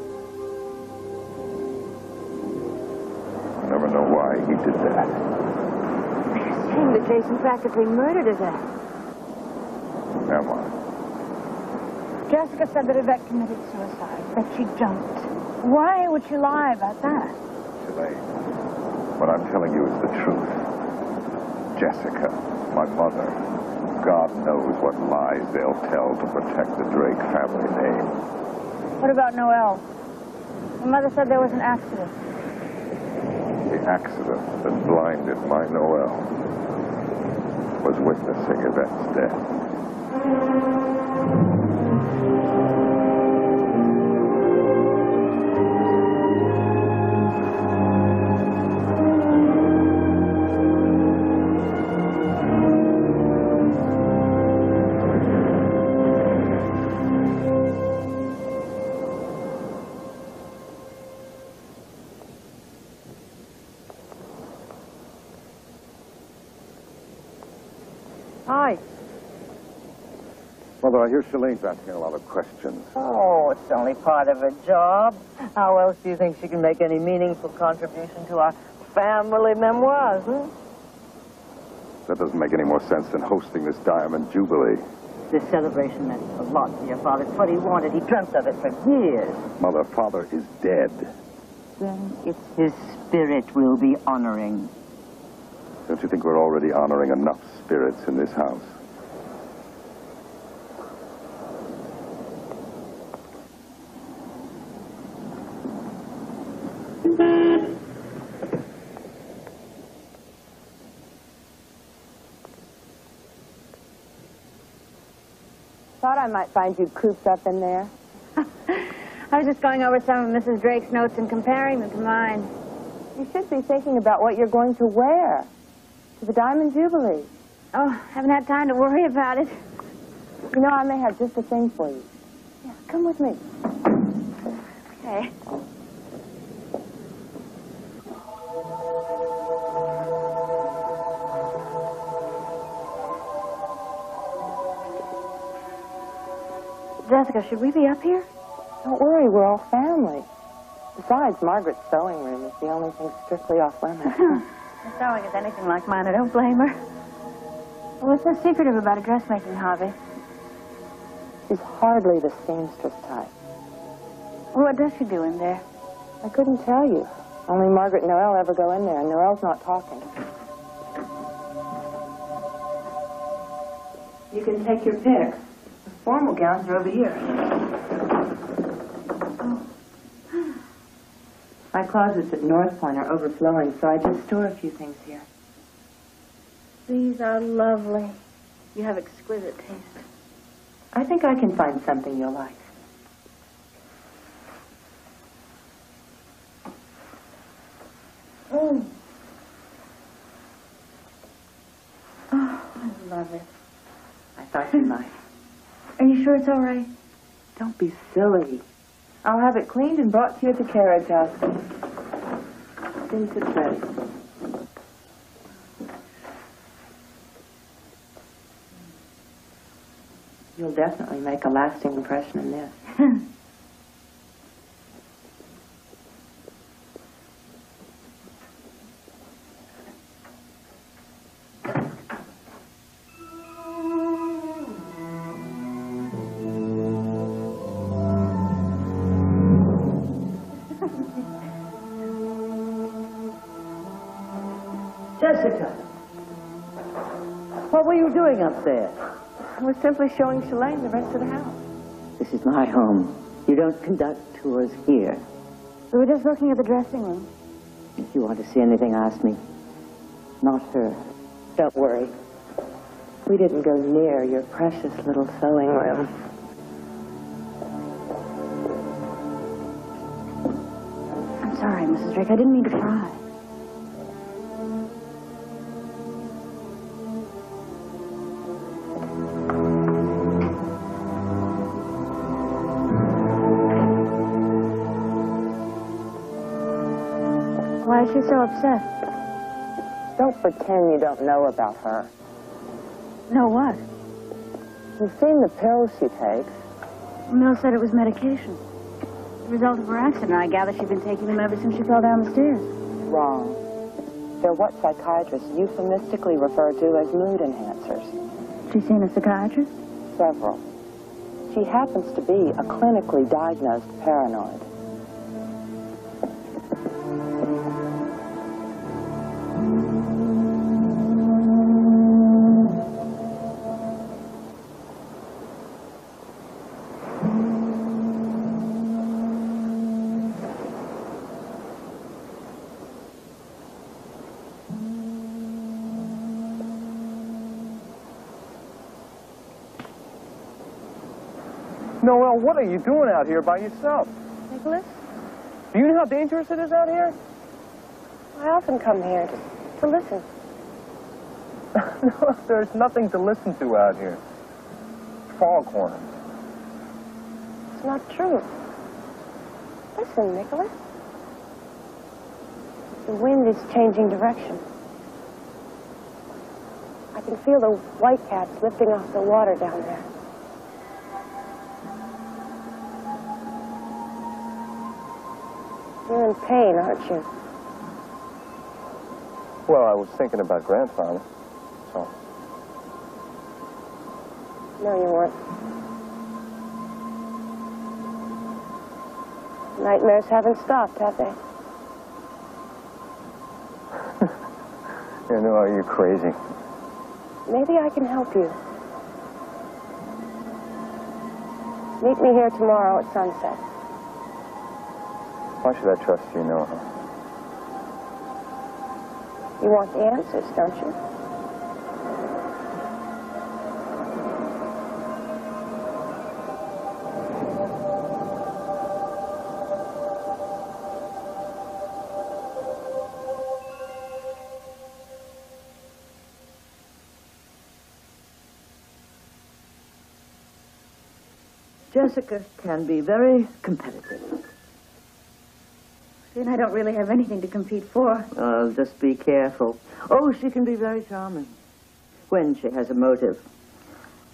I never know why he did that. It's a shame that Jason practically murdered his ass. Am I? Jessica said that Yvette committed suicide, that she jumped. Why would she lie about that? Elaine, what I'm telling you is the truth. Jessica, my mother, God knows what lies they'll tell to protect the Drake family name. What about Noelle? My mother said there was an accident. The accident that blinded my Noelle was witnessing Yvette's death. Hi. Mother, I hear Shalene's asking a lot of questions. Oh, it's only part of her job. How else do you think she can make any meaningful contribution to our family memoirs, huh? That doesn't make any more sense than hosting this Diamond Jubilee. This celebration meant a lot to your father. It's what he wanted. He dreamt of it for years. Mother, Father is dead. Then it's his spirit we'll be honoring. Don't you think we're already honoring enough spirits in this house? Thought I might find you cooped up in there. I was just going over some of Mrs. Drake's notes and comparing them to mine. You should be thinking about what you're going to wear to the Diamond Jubilee. Oh, haven't had time to worry about it. You know, I may have just the thing for you. Yeah, come with me. Okay. Jessica, should we be up here? Don't worry, we're all family. Besides, Margaret's sewing room is the only thing strictly off limits. Her sewing is anything like mine. I don't blame her. What's so secretive about a dressmaking hobby? She's hardly the seamstress type. What does she do in there? I couldn't tell you. Only Margaret and Noelle ever go in there, and Noelle's not talking. You can take your pick. The formal gowns are over here. My closets at North Point are overflowing, so I just store a few things here. These are lovely. You have exquisite taste. I think I can find something you'll like. Oh. Oh, I love it. I thought you might. Are you sure it's all right? Don't be silly. I'll have it cleaned and brought to you at the carriage house. Since it's ready. You'll definitely make a lasting impression in this. Jessica, what were you doing up there? I was simply showing Shalane the rest of the house. This is my home. You don't conduct tours here. We were just looking at the dressing room. If you want to see anything, ask me. Not her. Don't worry. We didn't go near your precious little sewing room. I'm sorry, Mrs. Drake. I didn't mean to pry. Why is she so upset? Don't pretend you don't know about her. Know what? You've seen the pills she takes. Mill said it was medication. The result of her accident. I gather she'd been taking them ever since she fell down the stairs. Wrong. They're what psychiatrists euphemistically refer to as mood enhancers. She's seen a psychiatrist? Several. She happens to be a clinically diagnosed paranoid. Noel, what are you doing out here by yourself? Nicholas, Do you know how dangerous it is out here? I often come here to listen. No, there's nothing to listen to out here. Foghorns. It's not true. Listen, Nicholas. The wind is changing direction. I can feel the whitecaps lifting off the water down there. You're in pain, aren't you? Well, I was thinking about grandfather, so. No, you weren't. Nightmares haven't stopped, have they? You know, are you crazy? Maybe I can help you. Meet me here tomorrow at sunset. Why should I trust you, Noah? You want the answers, don't you? Jessica can be very competitive. And I don't really have anything to compete for. Oh, just be careful. Oh, she can be very charming when she has a motive.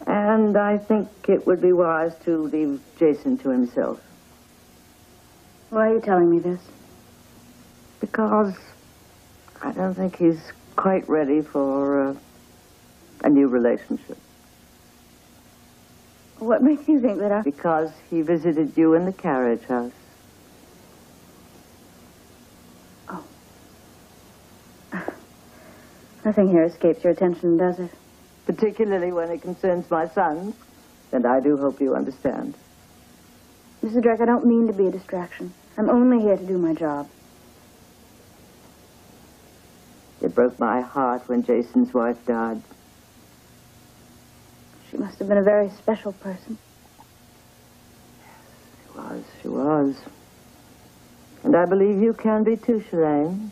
And I think it would be wise to leave Jason to himself. Why are you telling me this? Because I don't think he's quite ready for a new relationship. What makes you think that Because he visited you in the carriage house. Oh. Nothing here escapes your attention, does it? Particularly when it concerns my sons. And I do hope you understand. Mrs. Drake, I don't mean to be a distraction. I'm only here to do my job. It broke my heart when Jason's wife died. She must have been a very special person. She was. And I believe you can be too, Shalane.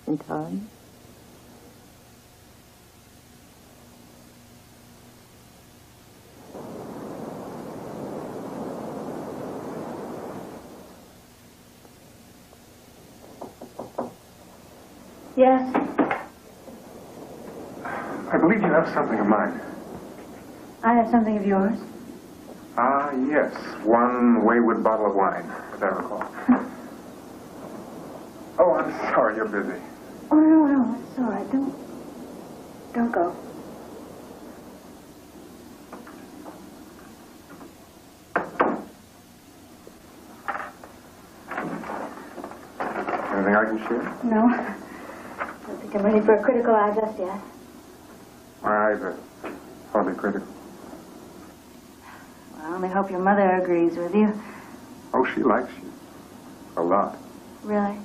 In time. Yes? I believe you have something of mine. I have something of yours. Ah, yes. One wayward bottle of wine, as I recall. Oh, I'm sorry you're busy. Oh, no, it's all right. Don't go. Anything I can share? No. I don't think I'm ready for a critical eye just yet. My eyes are hardly critical. Well, I only hope your mother agrees with you. Oh, she likes you. A lot. Really?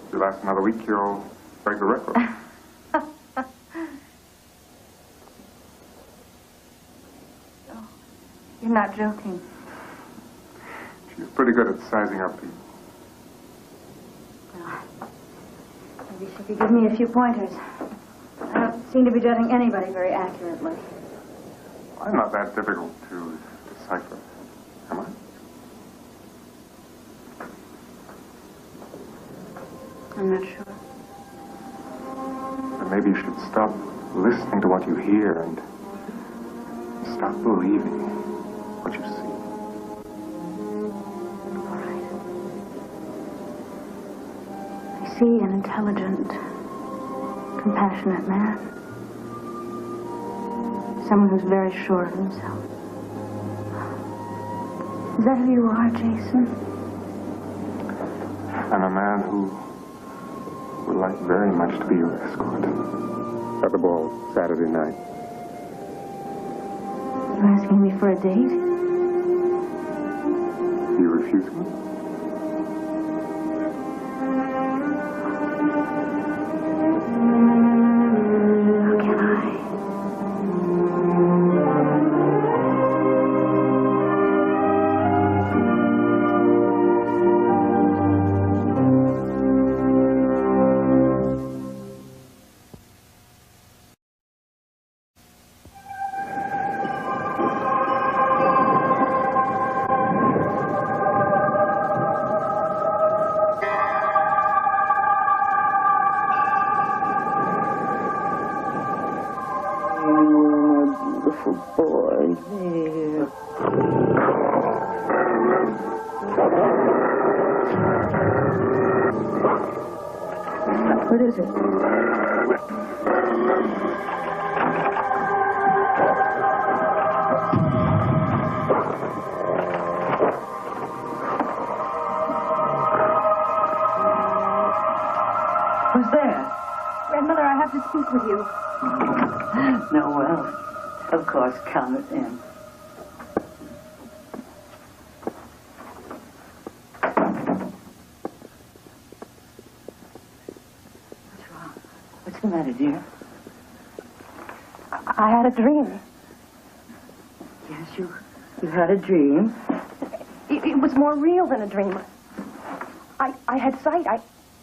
If you last another week, you'll break the record. not joking. She's pretty good at sizing up people. Maybe she could give me a few pointers. I don't seem to be judging anybody very accurately. I'm not that difficult to decipher, am I? I'm not sure. Then maybe you should stop listening to what you hear and stop believing what you see. All right. I see an intelligent, compassionate man. Someone who's very sure of himself. Is that who you are, Jason? I'm a man who would like very much to be your escort. At the ball Saturday night. You asking me for a date? You refuse me? How can I? What is it? Who's there? Grandmother, I have to speak with you. No, well, of course, count it in. What's wrong? What's the matter, dear? I had a dream. Yes, you had a dream. It was more real than a dream. I had sight.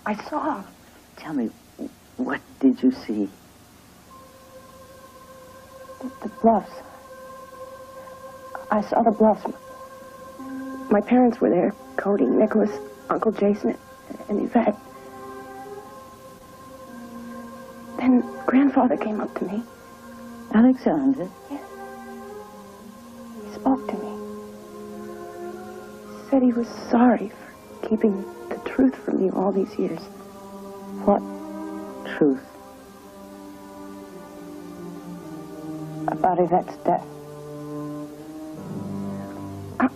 I saw. Tell me, what did you see? The bluffs. I saw the bluffs. My parents were there. Cody, Nicholas, Uncle Jason, and Yvette. Then Grandfather came up to me. Alexander? Yes. He spoke to me. He said he was sorry for keeping the truth from you all these years. What truth? About Yvette's death.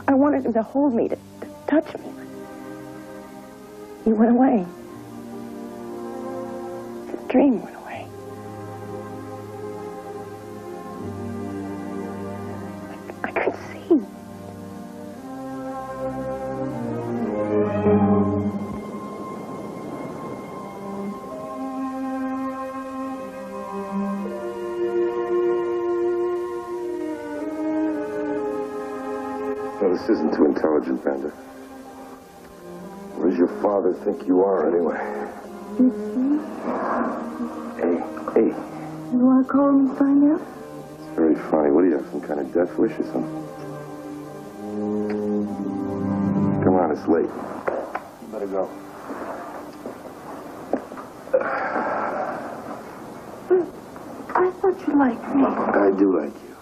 I wanted him to hold me, to touch me. He went away. The dream went away. I could see. No, this isn't too intelligent, Vanda. Where does your father think you are, anyway? Hey. You want to call him and find out? It's very funny. What do you have, some kind of death wish or something? Come on, it's late. You better go. I thought you liked me. I do like you.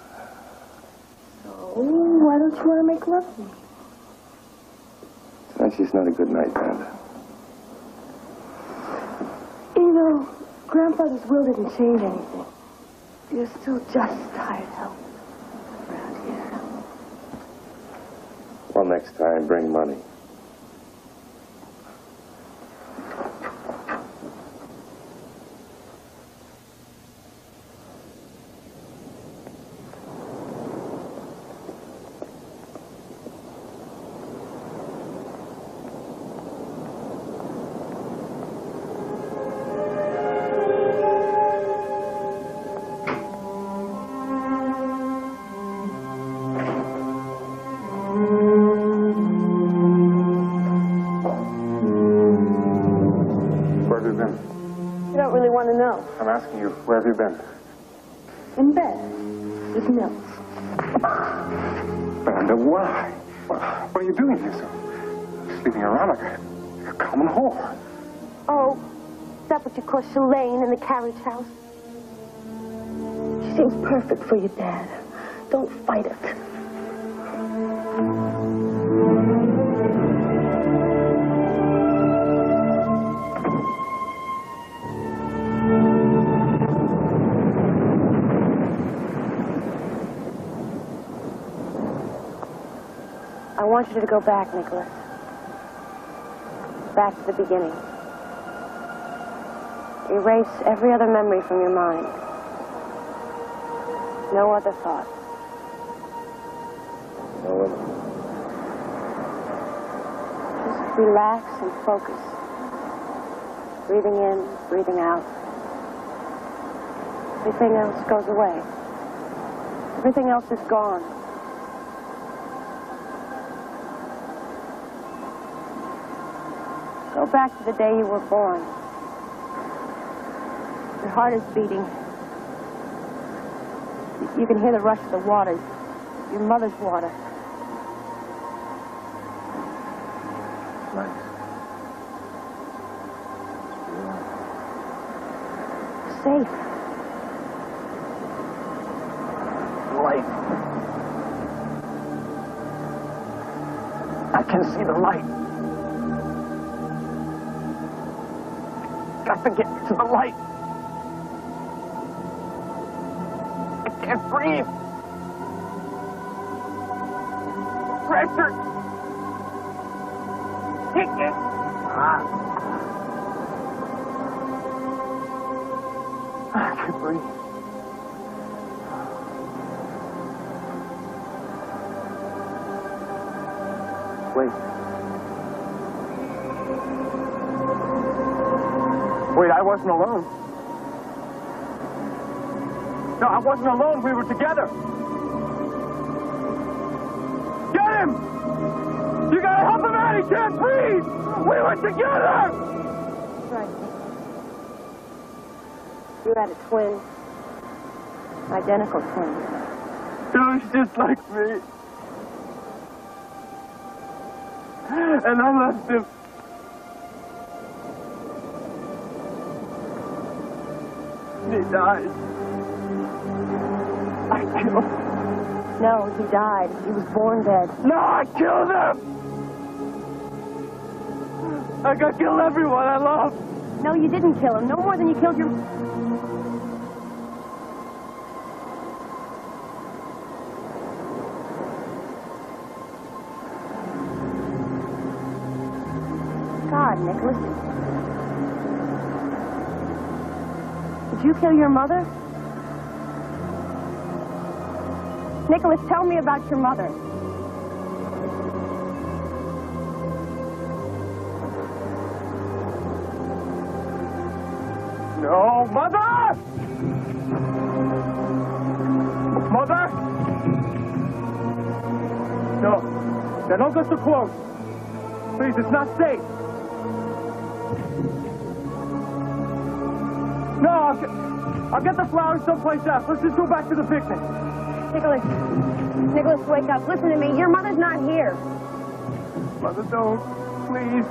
Oh, why don't you want to make love to me? Tonight's just not a good night, Vanda. You know, Grandfather's will didn't change anything. You're still just tired help around here. Well, next time, bring money. know? I'm asking you, where have you been? In bed. With Mills. Miranda, why? What are you doing here, so? Sleeping around like a common whore. Oh, is that what you call Shalane in the carriage house? She seems perfect for you, Dad. Don't fight it. I want you to go back, Nicholas. Back to the beginning. Erase every other memory from your mind. No other thought. No other. Just relax and focus. Breathing in, breathing out. Everything else goes away. Everything else is gone. Go back to the day you were born. Your heart is beating. You can hear the rush of the water. Your mother's water. Nice. Safe. Light. I can see the light. Got to get to the light. I can't breathe. Pressure. Kick it. I can't breathe. Wait. Wait, I wasn't alone. No, I wasn't alone. We were together. Get him! You gotta help him out. He can't breathe. We were together. Right. You had a twin. Identical twin. He was just like me. And I left him. He died. I killed him. No, he died. He was born dead. No, I killed him! I gotta kill everyone I love. No, you didn't kill him. No more than you killed your... God, Nicholas. Did you kill your mother? Nicholas, tell me about your mother. No, Mother! Mother! No. Now don't go so close. Please, it's not safe. No, I'll get the flowers someplace else. Let's just go back to the picnic. Nicholas, wake up. Listen to me. Your mother's not here. Mother, don't. Please.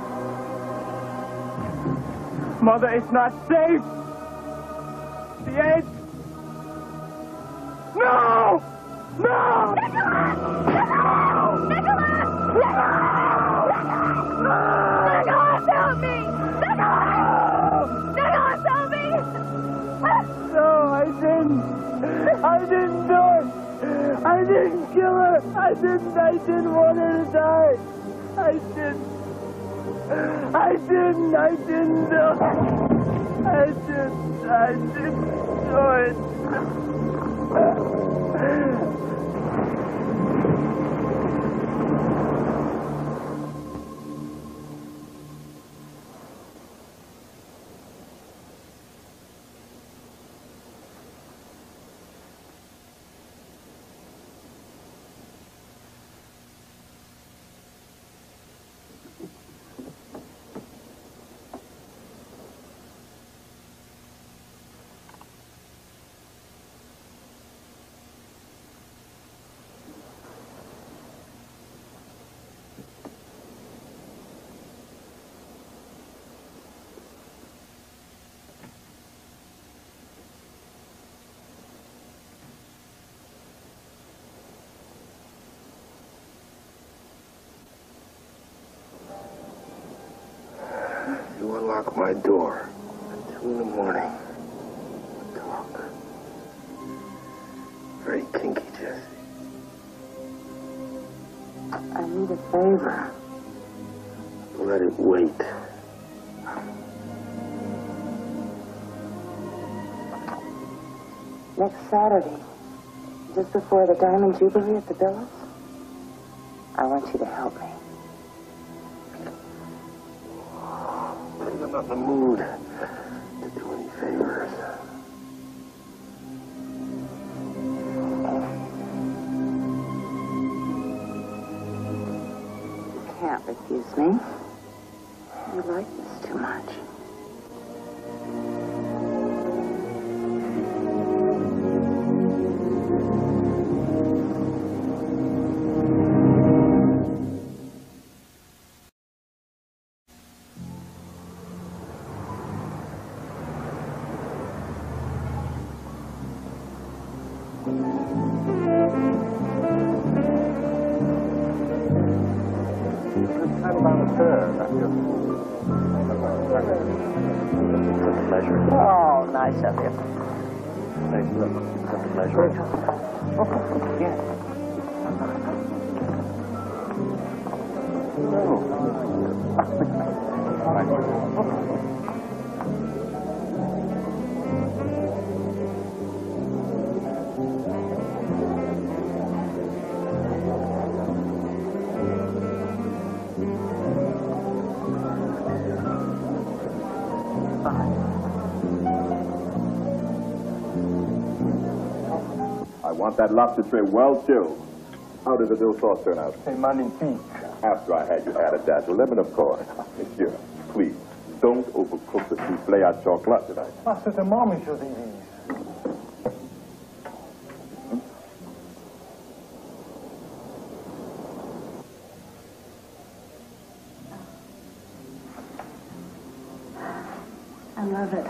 Mother, it's not safe. The edge. No! No! Nicholas! Nicholas! Nicholas, help me! Nicholas, help me! No, I didn't. I didn't do it. I didn't kill her. I didn't want her to die. I didn't do it. I didn't do it. unlock my door at 2 in the morning. Talk. Very kinky, Jessie. I need a favor. Let it wait. Next Saturday, just before the Diamond Jubilee at the Villas, I want you to help me. I'm not in the mood to do any favors. You can't refuse me. You like this too much. Oh, nice of you. Nice look. Got the measure. Yeah. I want that lobster tray well chilled. How did the dill sauce turn out? C'est magnifique. After I had you add a dash of lemon, of course. Monsieur, please, don't overcook the souffle à chocolat tonight. Ah, c'est un moment, monsieur Davies. I love it.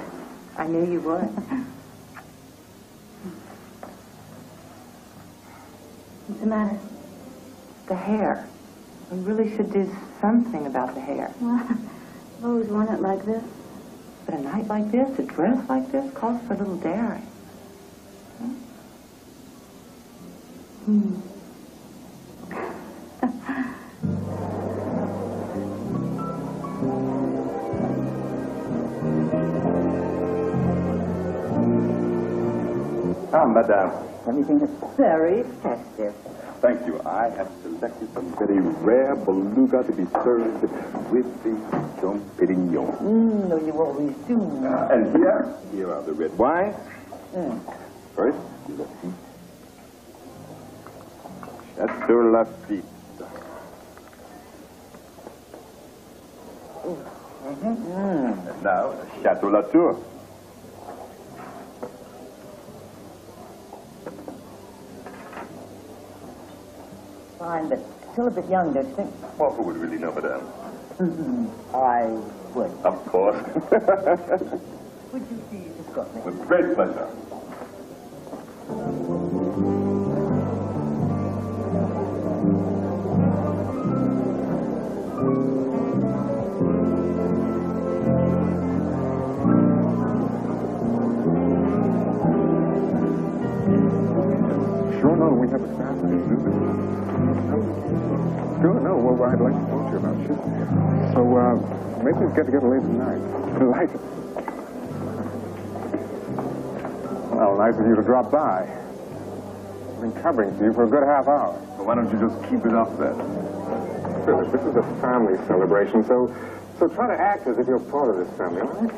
I knew you would. What's the matter? The hair. We really should do something about the hair. Well, I've always worn it like this. But a night like this, a dress like this, calls for a little daring. Ah, madame. Anything that's very festive. Thank you. I have selected some very rare beluga to be served with the Dom Perignon. No, you always do. And here are the red wines. First, Chateau Lafitte. And now, Chateau Latour. Fine, but still a bit young, don't you think? Well, who would really know, madame? I would. Of course. Would you please escort me? With great pleasure. Sure, no, we have a staff to do this. Sure, no, well, I'd like to talk to you about shit. So, maybe we'll get together later tonight. Like it. Well, nice of you to drop by. I've been covering for you for a good half hour. Well, why don't you just keep it up then? Philip, this is a family celebration, so try to act as if you're part of this family, all right?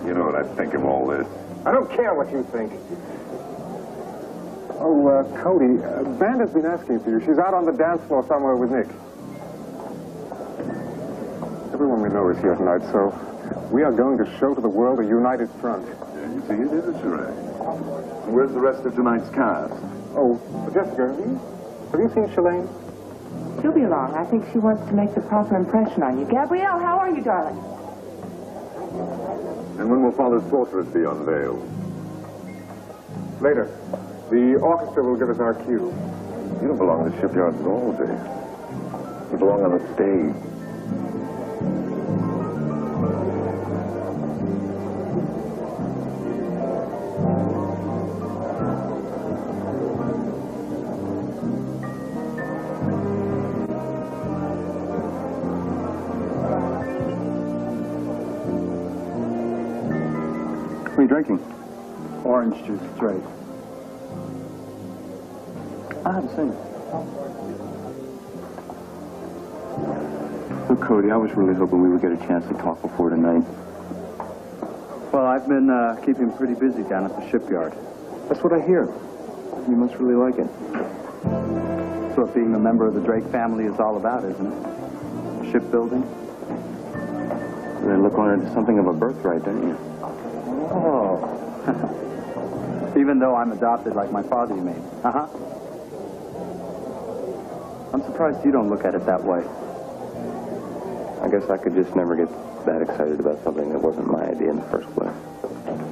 You know what I think of all this. I don't care what you think. Oh, Cody, Banda's been asking for you. She's out on the dance floor somewhere with Nick. Everyone we know is here tonight, so we are going to show to the world a united front. Yeah, you see, it is a charade. And where's the rest of tonight's cast? Oh, Jessica, have you seen Shalane? She'll be along. I think she wants to make the proper impression on you. Gabrielle, how are you, darling? And when will Father's portrait be unveiled? Later. The orchestra will give us our cue. You don't belong in the shipyards at all, do you? You belong on the stage. drinking? Orange juice straight. I haven't seen it. Look, Cody, I was really hoping we would get a chance to talk before tonight. Well, I've been keeping pretty busy down at the shipyard. That's what I hear. You must really like it. That's what being a member of the Drake family is all about, isn't it? Shipbuilding. They look on it as something of a birthright, don't you? Oh. Even though I'm adopted like my father, you mean? Uh-huh. I'm surprised you don't look at it that way. I guess I could just never get that excited about something that wasn't my idea in the first place.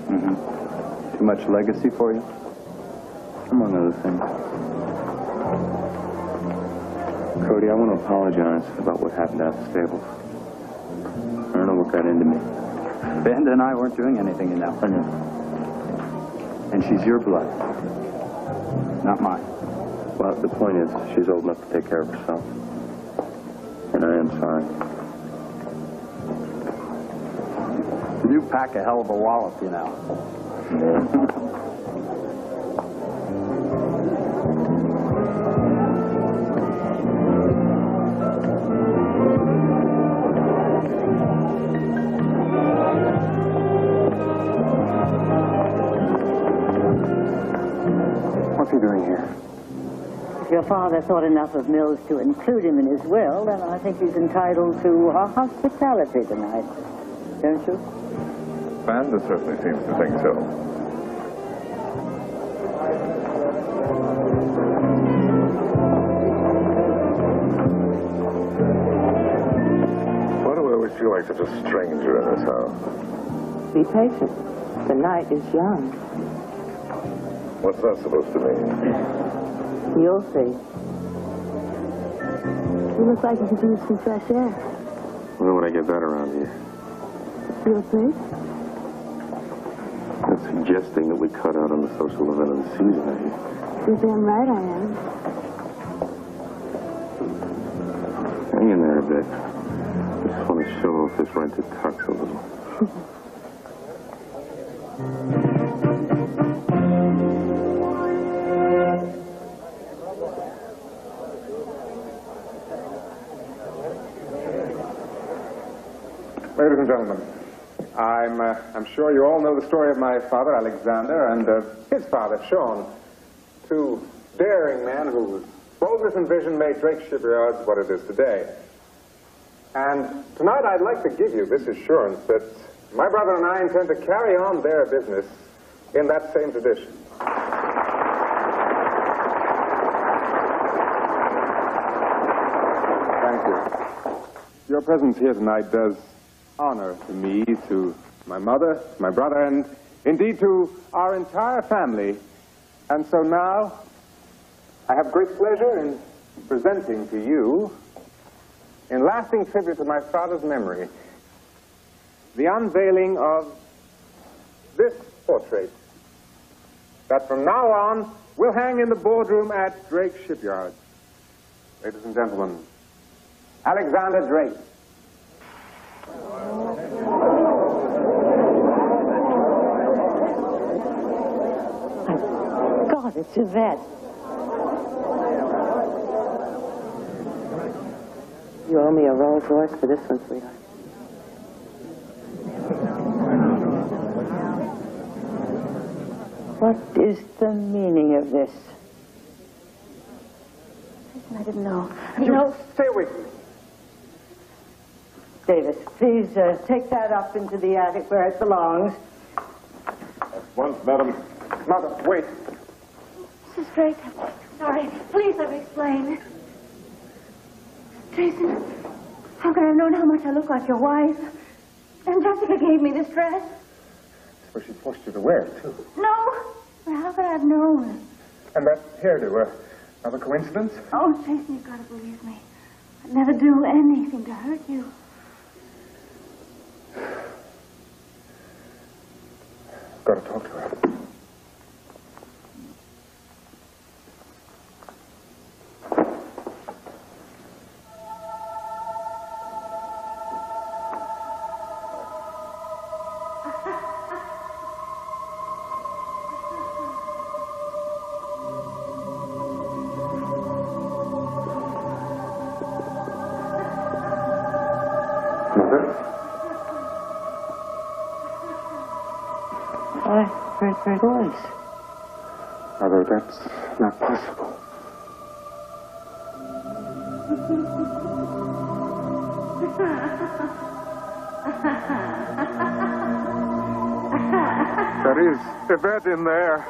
Mm-hmm. Too much legacy for you? Among other things. Cody, I want to apologize about what happened at the stables. I don't know what got into me. Ben and I weren't doing anything, you know. I know. And she's your blood, not mine. Well, the point is, she's old enough to take care of herself. And I am sorry. You pack a hell of a wallop, you know. What's he doing here? If your father thought enough of Mills to include him in his will, then I think he's entitled to our hospitality tonight. Don't you? Vanda certainly seems to think so. Why do I always feel like such a stranger in this house? Be patient. The night is young. What's that supposed to mean? You'll see. You look like you could use some fresh air. When would I get that around here? Feel free? That's suggesting that we cut out on the social event of the season, are you? You're damn right I am. Hang in there a bit. Just want to show off this rented tux a little. Ladies and gentlemen, I'm sure you all know the story of my father, Alexander, and his father, Sean. Two daring men whose boldness and vision made Drake Shipyards what it is today. And tonight I'd like to give you this assurance that my brother and I intend to carry on their business in that same tradition. Thank you. Your presence here tonight does honor to me, to my mother, my brother, and indeed to our entire family. And so now, I have great pleasure in presenting to you, in lasting tribute to my father's memory, the unveiling of this portrait that from now on will hang in the boardroom at Drake Shipyard. Ladies and gentlemen, Alexander Drake. God, it's Yvette. You owe me a Rolls Royce for this one, sweetheart. What is the meaning of this? I didn't know. No. Stay away from me. Davis, please take that up into the attic where it belongs. At once, madam. Mother, wait. Mrs. Drake, sorry. Please let me explain. Jason, how could I have known how much I look like your wife? And Jessica gave me this dress. So she forced you to wear it, too. No. Well, how could I have known? And that hairdo, another coincidence? Oh, Jason, you've got to believe me. I'd never do anything to hurt you. Got to talk to her. Mother? I heard her voice. Mother, that's not possible. There is Yvette in there.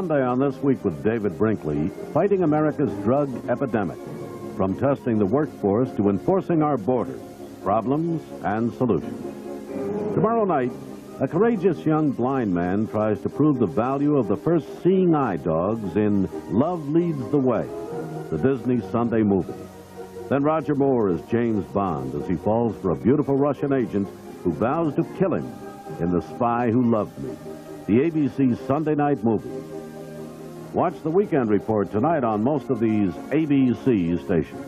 Sunday on This Week with David Brinkley, fighting America's drug epidemic. From testing the workforce to enforcing our borders, problems and solutions. Tomorrow night, a courageous young blind man tries to prove the value of the first seeing eye dogs in Love Leads the Way, the Disney Sunday movie. Then Roger Moore as James Bond as he falls for a beautiful Russian agent who vows to kill him in The Spy Who Loved Me, the ABC Sunday night movie. Watch the Weekend Report tonight on most of these ABC stations.